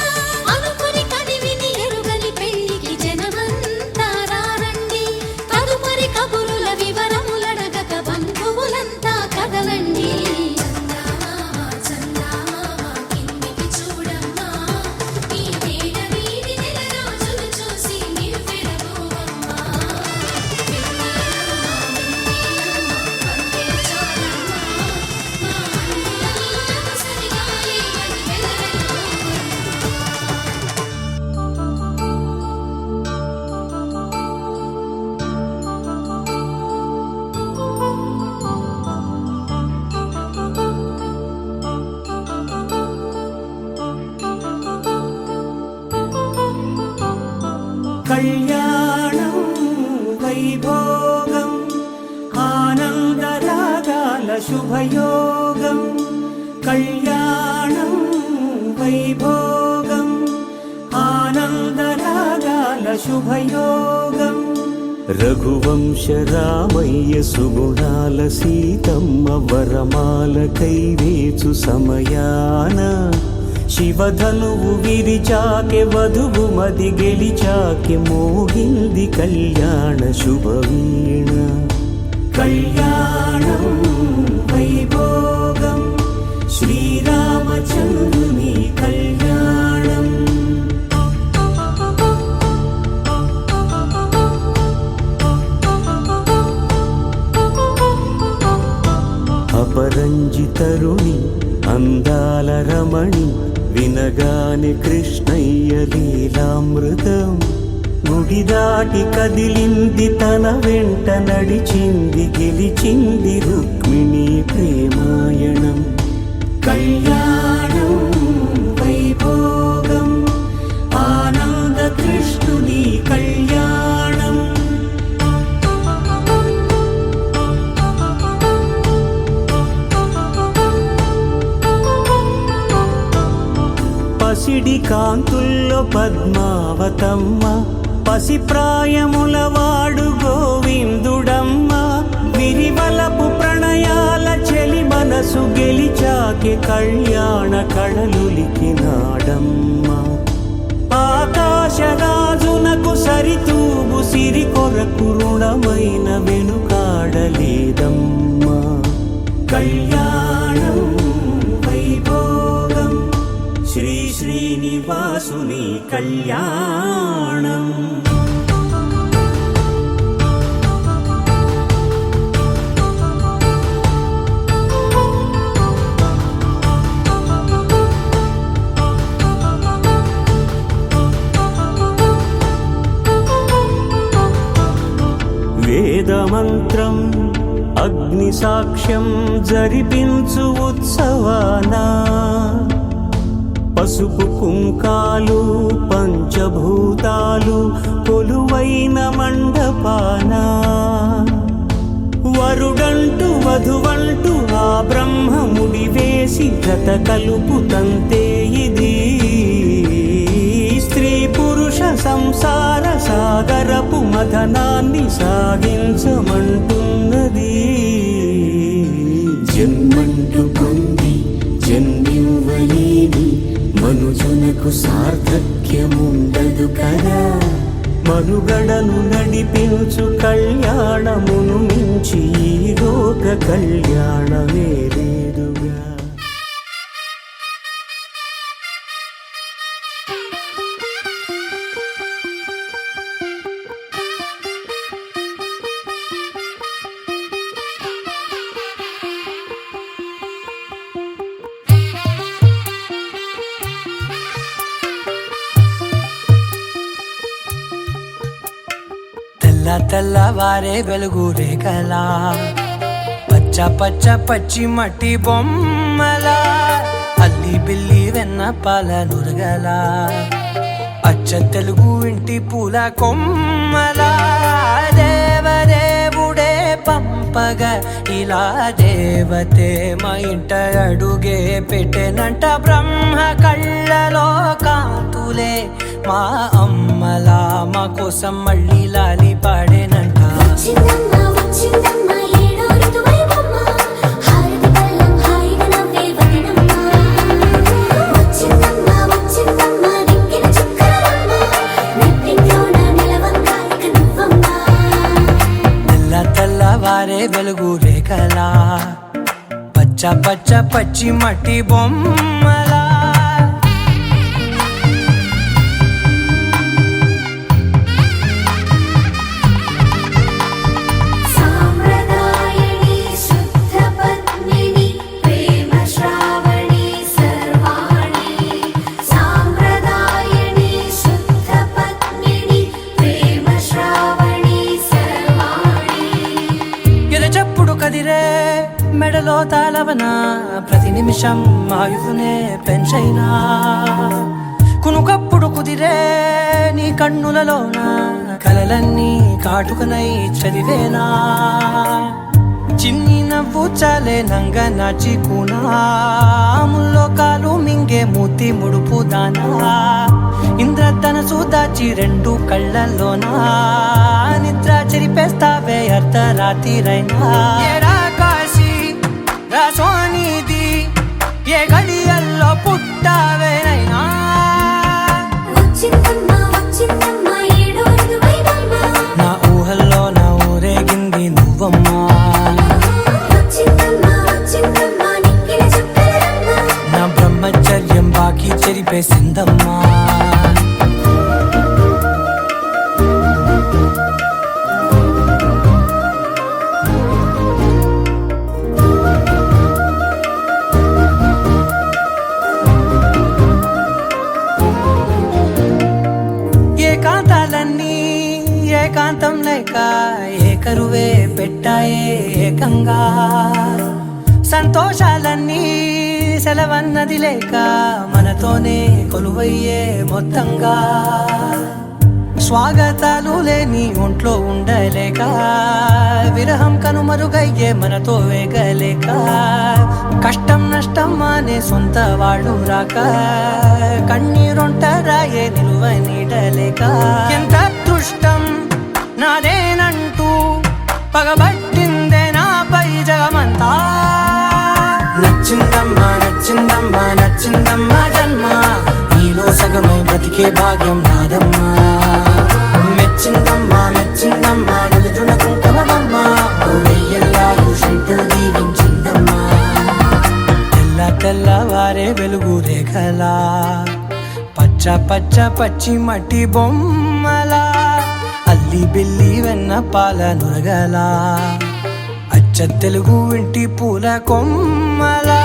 అనుకుని కదివిని ఎరుగని పెళ్లికి జనమంతా రారండి తదుపరి కబురుల వివరములడగక బంధువులంతా కదలండి చందమామ చందమామ కిందికి చూడమ్మా ఈ నేల వీధి నెల రోజులు చూసి నివ్వెరబోవమ్మా వెన్నెలమ్మ వెన్నెలమ్మ వన్నెలు చాలమ్మా మా అందుల మిన్నకు సరిగా లేవని వెలవెలబోవమ్మా కళ్యాణం వైభోగం ఆనందరాగాల శుభయోగం కళ్యాణం వైభోగం ఆనందరాగాల శుభయోగం రఘువంశ రామయ్య సుగుణాల సీతమ్మ వరమాల కైవేచు సమయాన శివధనువు విరిచాకె వధువు మది గెలిచాకె మోగింది కళ్యాణ శుభవీణ అపరంజి తరుణి అందాల రమణి వినగానే కృష్ణయ్య లీలామృతం గుడి దాటి కదిలింది తన వెంట నడిచింది గెలిచింది రుక్మిణి ప్రేమాయణం కళ్యాణం వైభోగం ఆనంద కృష్ణుని కళ్యాణం పసిడి కాంతుల్లో పద్మావతమ్మ పసిప్రాయముల వాడు గోవిందుడమ్మ విరివలపు ప్రణయాల చెలి మనసు గెలిచాకే కళ్యాణ కళలులికినాడమ్మ ఆకాశరాజునకు సరితూబు సిరి కొరకు రుణమైన వెనుకాడలేదమ్మా కళ్యాణం వైభోగం శ్రీ శ్రీనివాసుని కళ్యాణం వేదమంత్రం అగ్ని సాక్ష్యం జరిపించు ఉత్సవానా పసుపు కుంకాలు పంచభూతాలు కొలువైన మండపాన వరుడంటూ వధువంటూ ఆ బ్రహ్మముడి వేసి జత కలుపుతంతే ఇది స్త్రీ పురుష సంసార సాగరపు మథనాన్ని సాగించమంటున్నది జన్మంటూ పొంది జన్మివ్వలేని మనుజునకు సార్థక్యముండదు కదా మనుగడను నడిపించు కళ్యాణమును మించి ఈ లోక కళ్యాణమే లేదుగా తెల్లవారే వెలుగు రేఖలా పచ్చ పచ్చ పచ్చి మట్టి బొమ్మలా అల్లి బిల్లి వెన్న పాల నురగలా అచ్చ తెలుగు ఇంటి పూల కొమ్మలా దేవదేవుడే పంపగా ఇలా దేవతే మా ఇంట అడుగే పెట్టెనంట బ్రహ్మ కళ్ళలో కాంతులే మా అమ్మలా మా కోసం మళ్ళీ లాలి పాడేనంట వచ్చిందమ్మ వచ్చిందమ్మ ఏడో ఋతువైవమ్మ హారతి పళ్ళం హాయిగా నవ్వే వదనమ్మ వచ్చిందమ్మ వచ్చిందమ్మ దిక్కిన చుక్కలమ్మ నెట్టింట్లోన నిలవంగా ఇక నువ్వమ్మ తెల్లవారే వెలుగు రేఖలా పచ్చ పచ్చ పచ్చి మట్టి బొమ్మలా సాంప్రదాయని శుద్ధ పద్మిని ప్రేమ శ్రావణి సర్వాణి సాంప్రదాయని శుద్ధ పద్మిని ప్రేమ శ్రావణి సర్వాణి ఎరచప్పుడు కదిరే మెడలో తాళవన ప్రతి నిమిషం ఆయుధునే పెంచైనా కునుకప్పుడు కుదిరే నీ కన్నులలోన కలలన్నీ కాటుకనై చదివేనా చిన్ని నవ్వు చాలే నంగ నాచి కూనాముల్లో కాలు మింగే మూతి ముడుపు దానా ఇంద్రధనసు దాచి రెండు కళ్ళల్లోనా నిద్ర చెరిపేస్తావే అర్ధరాత్రిరైనా ఏరా కాశీ రా సోనిది ఏ గడియల్లో పుట్టావేనైనా వచ్చిందమ్మ వచ్చిందమ్మ ఏడో ఋతువైవమ్మ నా ఊహల్లో నా ఊరేగింది నువ్వమ్మా వచ్చిందమ్మ వచ్చిందమ్మ నిక్కిన చుక్కలమ్మ నా బ్రహ్మచర్యం బాకీ చెరిపేసిందమ్మా ఏకాంతం లేక ఏకరువే పెట్టాయే ఏకంగా సంతోషాలన్నీ సెలవన్నది లేక మనతోనే కొలువయ్యే మొత్తంగా స్వాగతాలు లేని ఒంట్లో ఉండలేక విరహం కనుమరుగయ్యే మనతో వేగలేక కష్టం నష్టం అనే సొంత వాళ్ళు రాక కన్నీరొంటరాయే నిలువ నీడలేక ఎంత అదృష్టం నాదేనంటూ పగబట్టిందే నాపై జగమంతా నచ్చిందమ్మా నచ్చిందమ్మా నచ్చిందమ్మా జన్మ నీలో సగమై బ్రతికే భాగ్యం నాదమ్మా మెచ్చిందమ్మా మెచ్చిందమ్మా నిలుచున కుంకుమమ్మా వెయ్యల్లాలు శంకులు దీవించిందమ్మా తెల్ల తెల్లవారే వెలుగు రేఖలా పచ్చ పచ్చ పచ్చి మట్టి బొమ్మలా అల్లి బిల్లి వెన్న పాల నురగలా అచ్చ తెలుగు ఇంటి పూల కొమ్మలా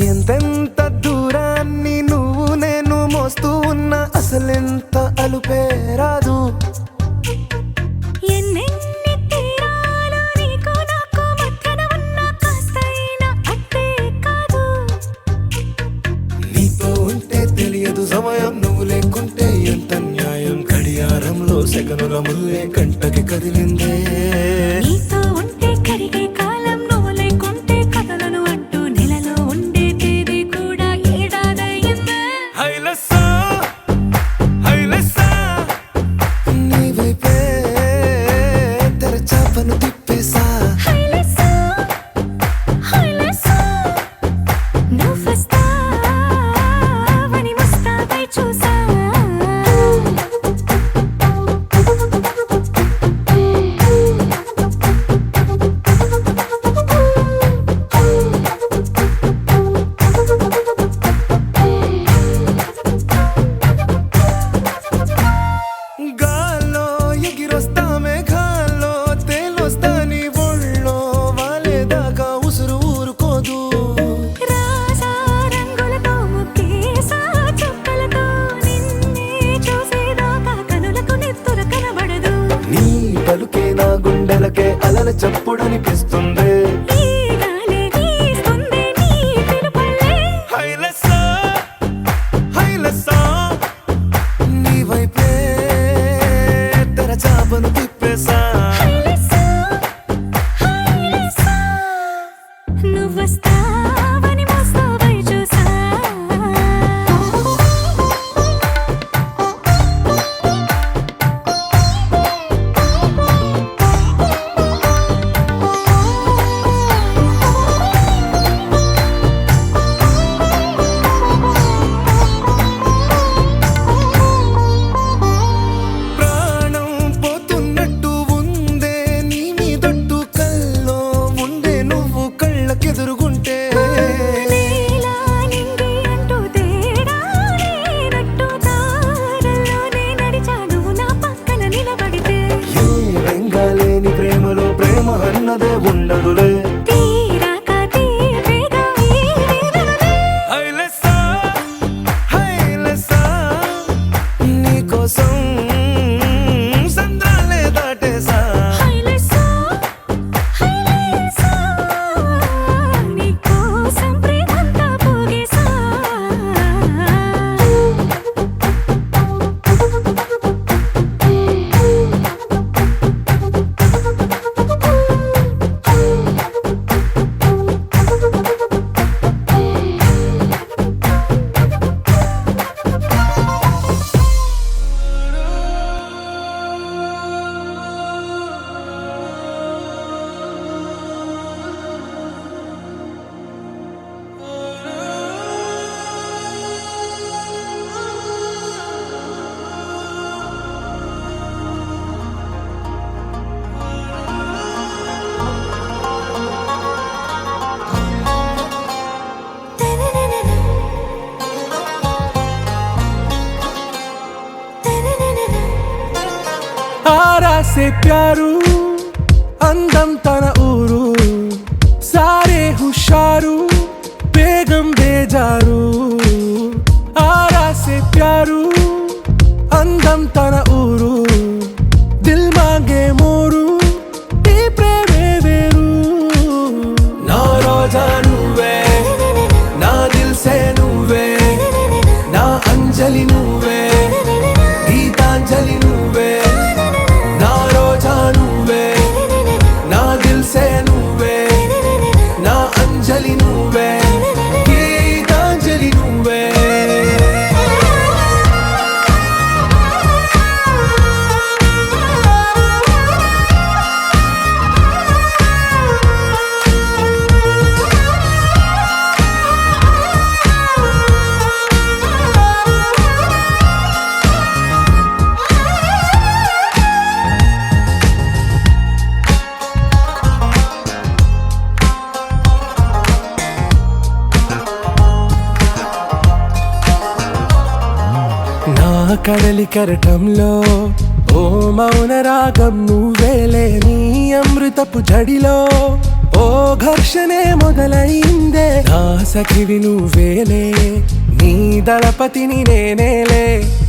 ఎంతెంత దూరాన్ని నువ్వు నేను మోస్తూ ఉన్నా అసలెంత అలుపే రాదు ఎన్నెన్ని తీరాలు నీకు నాకు మధ్యన ఉన్న కాస్తైనా అట్టే కాదు నీతో ఉంటే తెలియదు సమయం నువ్వు లేకుంటే ఎంత న్యాయం గడియారంలో సెకనుల ముల్లే కంటకి కదిలిందే నీతో ఉంటే కరిగే కాలం నువ్వు లేకుంటే కథలను అంటూ నెలలో ఉండే తేదీ కూడా ఏడాదయ్యిందే హైలెస్సా హైలెస్సా నీ వైపే తెరచాపను తిప్పేసా హైలెస్సా హైలెస్సా నువ్వు వస్తావని ముస్తాబై చూసా ఆరాసే ప్యారు అందం తన ఊరు సారే హుషారు బేగం బేజారు ఆరాసే ప్యారు అందం తన ఊరు దిల్ మాంగే మోరు ఈ ప్రేమే వేరు నా రోజా నువ్వే నా దిల్ సే నువ్వే నా అంజలి నువ్వే గీతాంజలి నువ్వే నా రోజా నువ్వే నా దిల్ సే నువ్వే నా అంజలి నువ్వే గీతాంజలి నువ్వే నా కడలి కరటంలో ఓ మౌన రాగం నువ్వేలే నీ అమృతపు జడిలో ఓ ఘర్షణే మొదలైందే నా సఖివి నువ్వేలే నీ దళపతిని నేనేలే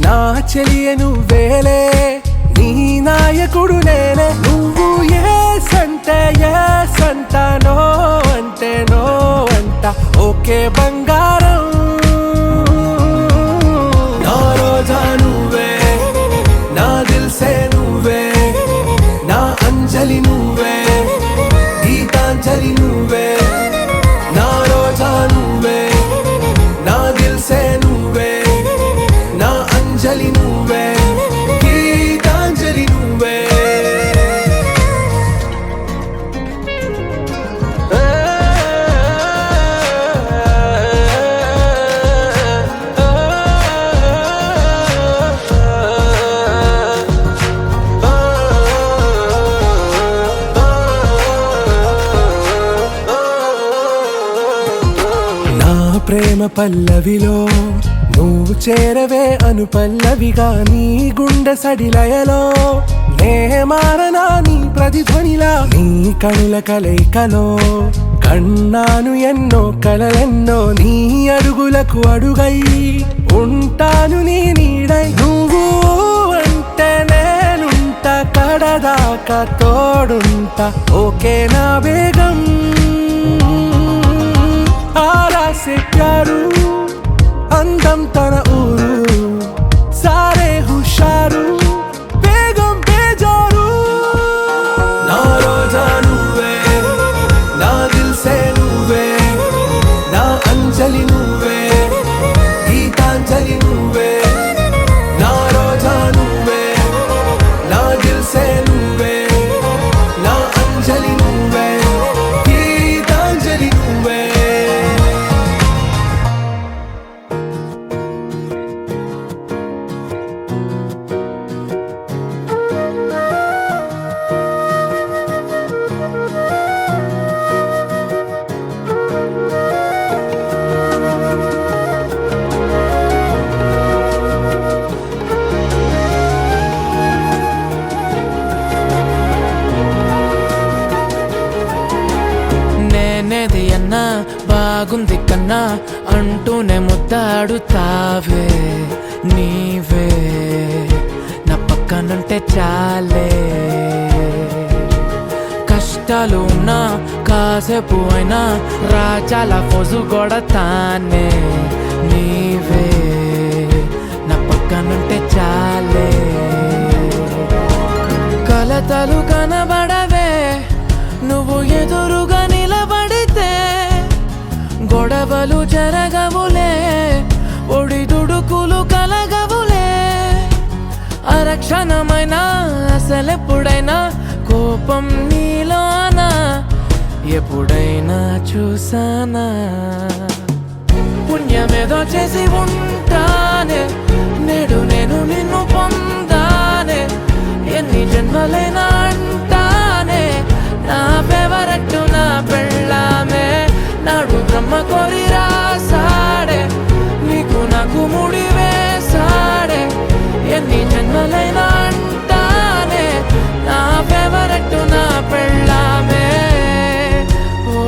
నా చెలియ నువ్వేలే నీ నాయకుడు నేనే నువ్వు ఏ సంట నో అంటే నో అంట ఓకే బంగారం నా రోజా నువ్వే నా దిల్ సే నువ్వే నా అంజలి నువ్వే గీతాంజలి నువ్వే నా రోజా నువ్వే నా దిల్ సే నువ్వే నా అంజలి నువ్వే గీతాంజలి నువ్వే నా ప్రేమ పల్లవిలో నువ్వు చేరవే అను పల్లవిగా నీ గుండె సడిలయలో నే మారనా నీ ప్రతిధ్వనిలా నీ కనుల కలయికలో కన్నాను ఎన్నో కలలెన్నో నీ అడుగులకు అడుగై ఉంటాను నీ నీడై నువ్వు అంటే నేనుంట కడదాకా తోడుంటా ఓకే నా బేగం ఆరాసే ప్యారు అందం తన ఊరు సారే హుషారు బేగం బేజారు నా రోజా నువ్వే నా దిల్ సే నువ్వే నా అంజలి నువ్వే గీతాంజలి నువ్వే నా రోజా నువ్వే నా దిల్ సే నువ్వే నా అంజలి నువ్వే గీతాంజలి నువ్వే నేనేది అన్నా బాగుంది కన్నా అంటూనే ముద్దాడుతావే నీవే నా పక్కనుంటే చాలే కష్టాలు ఉన్నా కాసేపు అయినా రాజాల ఫోజు కొడతానే నీవే నా పక్కనుంటే చాలే కలతలు కనబడవే నువ్వు ఎదురుగా నిలబడితే గొడవలు జరగవులే ఒడిదుడుకులు కలగవులే అరక్షణమైనా అసలెప్పుడైనా కోపం నీలోనా ఎప్పుడైనా చూసానా పుణ్యమేదో చేసి ఉంటానే నేడు నేను నిన్ను పొందానే ఎన్ని జన్మలైనా అంటానే నా ఫేవరెట్ నా పెళ్ళామే నాడు బ్రహ్మ కోరి రాసాడే నీకు నాకు ముడి వేసాడే ఎన్ని జన్మలైనా అంటానే ఫేవరెట్ నా పెళ్ళామే. ఓ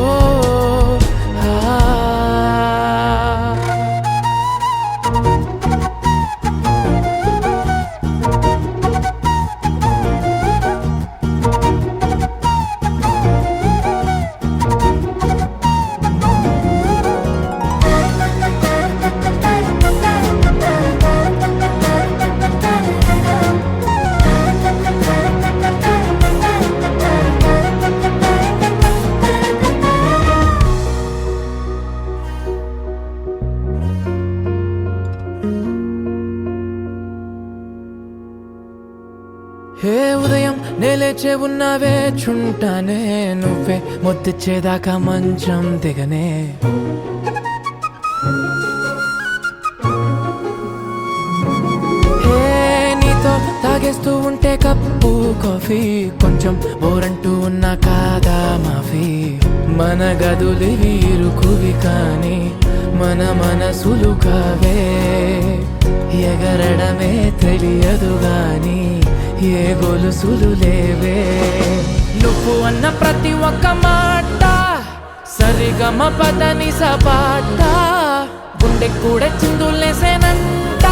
హే ఉదయం నేలేచే ఉన్నావే చుంటానే, నువ్వే ముద్దిచ్చేదాకా మంచం దిగనే. హే నీతో తాగేస్తూ ఉంటే కప్పు కాఫీ, కొంచెం బోరంటూ ఉన్నా కాదా మాఫీ. మన గదులు వీరుకువి కానీ మన మనసులు కావే, ఎగరడమే తెలియదు గాని ఏ గొలుసులు లేవే. నువ్వు అన్న ప్రతి ఒక్క మాట సరిగమ పదని సపాట, గుండె కూడా చిందులేసేనంట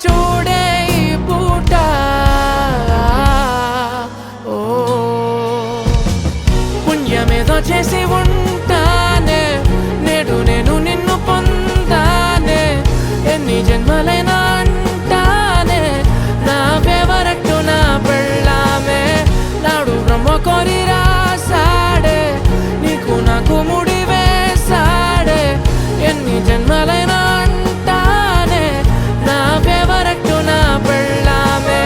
చూడే ఈ పూట. ఓ పుణ్యమేదో చేసి ఉంటానే, నేడు నేను నిన్ను పొందానే. ఎన్ని జన్మలైనా అంటానే నా ఫేవరెట్ నా పెళ్ళామే. నాడు బ్రహ్మ కోరి రాసాడే, నీకు నాకు ముడి వేసాడే. ఎన్ని జన్మలైనా అంటానే నా ఫేవరెట్ నా పెళ్ళామే.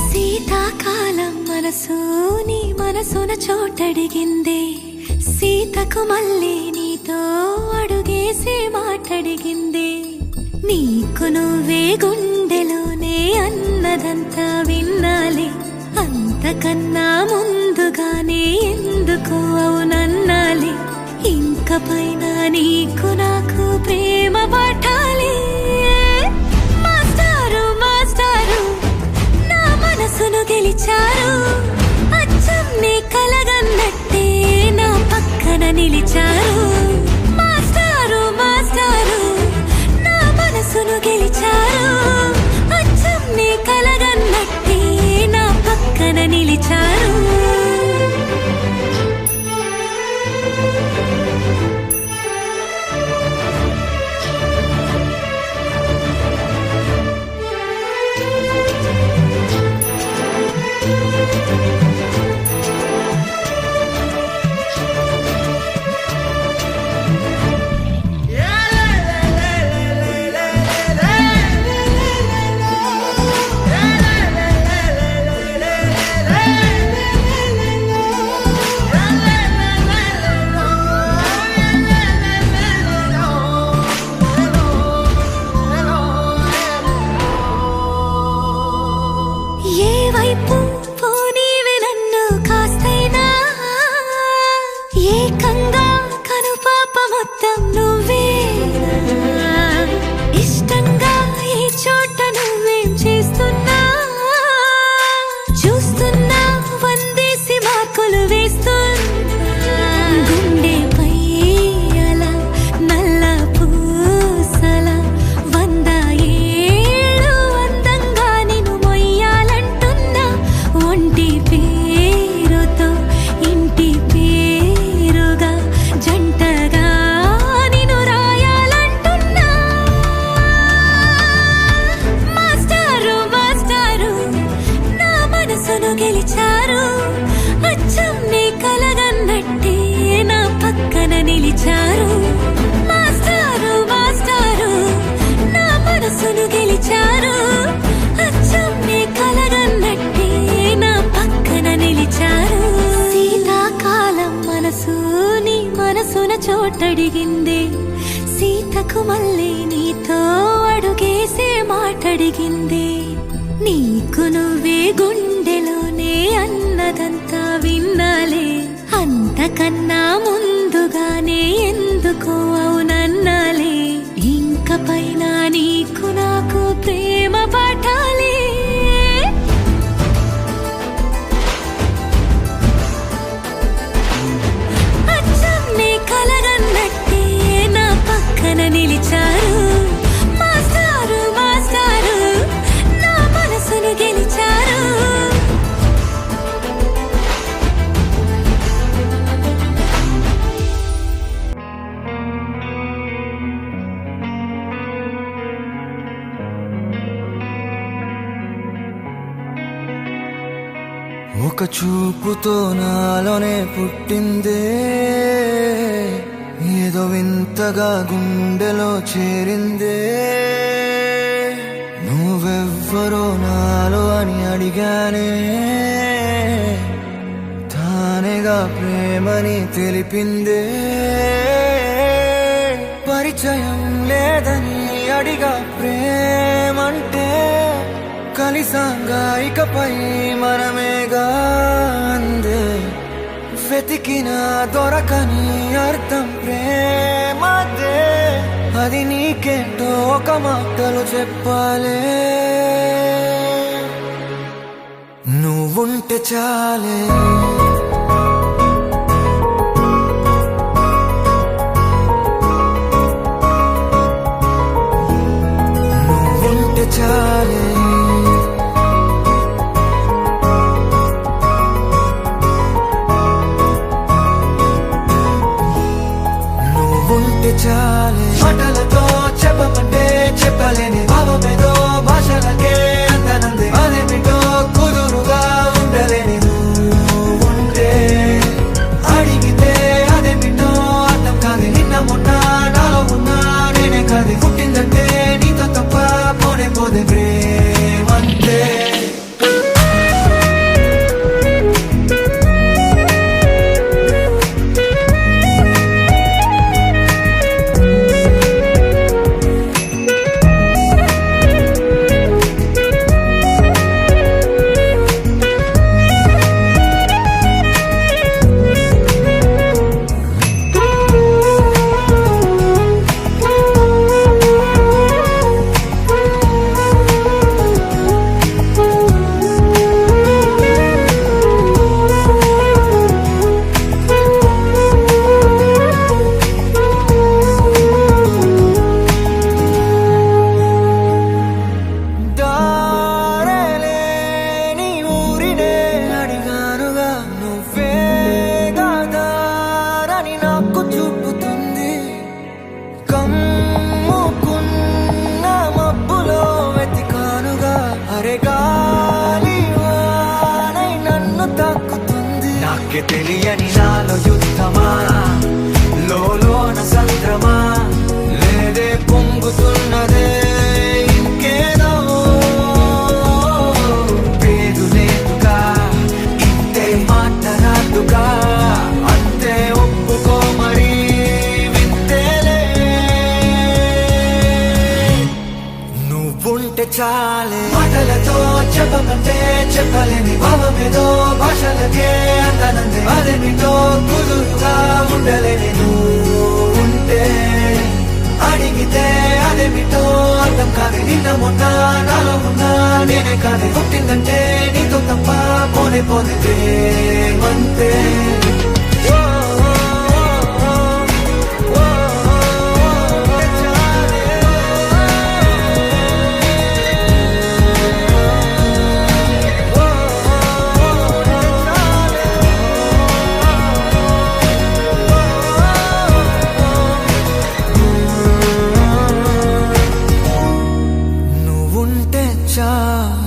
శీతాకాలం మనసు నీ మనసున చోటడిగిందే, సీతకు మళ్ళీ నీతో అడుగేసి మాటడిగిందే. నీకు నువ్వే గుండెలోనే అన్నదంతా విన్నాలే, అంతకన్నా ముందుగానే ఎందుకు అవునన్నాలే. ఇంక పైన నీకు నాకు ప్రేమ పాఠాలే. మాస్టారు మాస్టారు నా మనసును గెలిచారు, అచ్చం నీ కలగన్నట్టే నా పక్కన నిలిచారు. మాస్టారు మాస్టారు నా మనసును గెలిచారు, అచ్చం నీ కలగన్నట్టే నా పక్కన నిలిచారు. గెలిచారు, అచ్చం నీ కలగన్నట్టే నా పక్కన నిలిచారు. నిలిచారు మాస్టారు మాస్టారు నా మనసును గెలిచారు అచ్చం నీ కలగన్నట్టే నా పక్కన నిలిచారు శీతాకాలం మనసు నీ మనసున చోటడిగింది సీతకు మళ్ళీ నీతో అడుగేసే మాటడిగింది నీకు నువ్వే గుండెలోనే అన్నదంతా విన్నాలే అంతకన్నా ముందుగానే ఎందుకో అవునన్నాలే ఇంక పైన నీకు నాకు ప్రేమ పాఠాలే అచ్చం నీ కలగన్నట్టే నా పక్కన నిలిచారు మాస్టారు మాస్టారు నా మనసును గెలిచారు ఒక చూపుతో నాలోనే పుట్టిందే ఏదో వింతగా గుండెలో చేరిందే నువ్వెవ్వరో నాలో అని అడిగానే తానేగా ప్రేమని తెలిపిందే పరిచయం లేదని అడిగా ప్రేమంటే కలిసాంగా ఇకపై మనమేగా అందే వెతికిన దొరకని అర్థం ప్రేమదే అది నీకేంటో ఒక మాటలు చెప్పాలే నువ్వుంటే చాలే నువ్వుంటే చాలే చాలే మాటలతో చెప్పమంటే చెప్పలేని భావమేదో భాషలకే అందనందే అదేమిటో కుదురుగా ఉండలేని ఉంటే అడిగితే అదేమిటో అర్థం కాదు నిన్న మొన్న నాలో ఉన్నా నేనే కాదు పుట్టిందంటే నీతో తప్ప పోనే పోదే ప్రేమంతే తెలియని నాలో యుద్ధమా లోన సంద్రమా లేదే పొంగుతున్నదే ఇంకేదో పేరు లేదుగా ఇంతే మాట్లాడుగా అంతే ఒప్పుకో మరి వింతేలే నువ్వుంటే చాలే మాటలతో చెప్పమంటే చెప్పలేని భావమేదో భాషలకే అందనందే అదేమిటో కుదురుగా ఉండలేని ఉంటే అడిగితే అదేమిటో అర్థం కాదు నిన్న మొన్న నాలో ఉన్నా నేనే కాదు పుట్టిందంటే నీతో తప్ప పోనే పోనే ప్రేమంతే నువ్వుంటే చాలు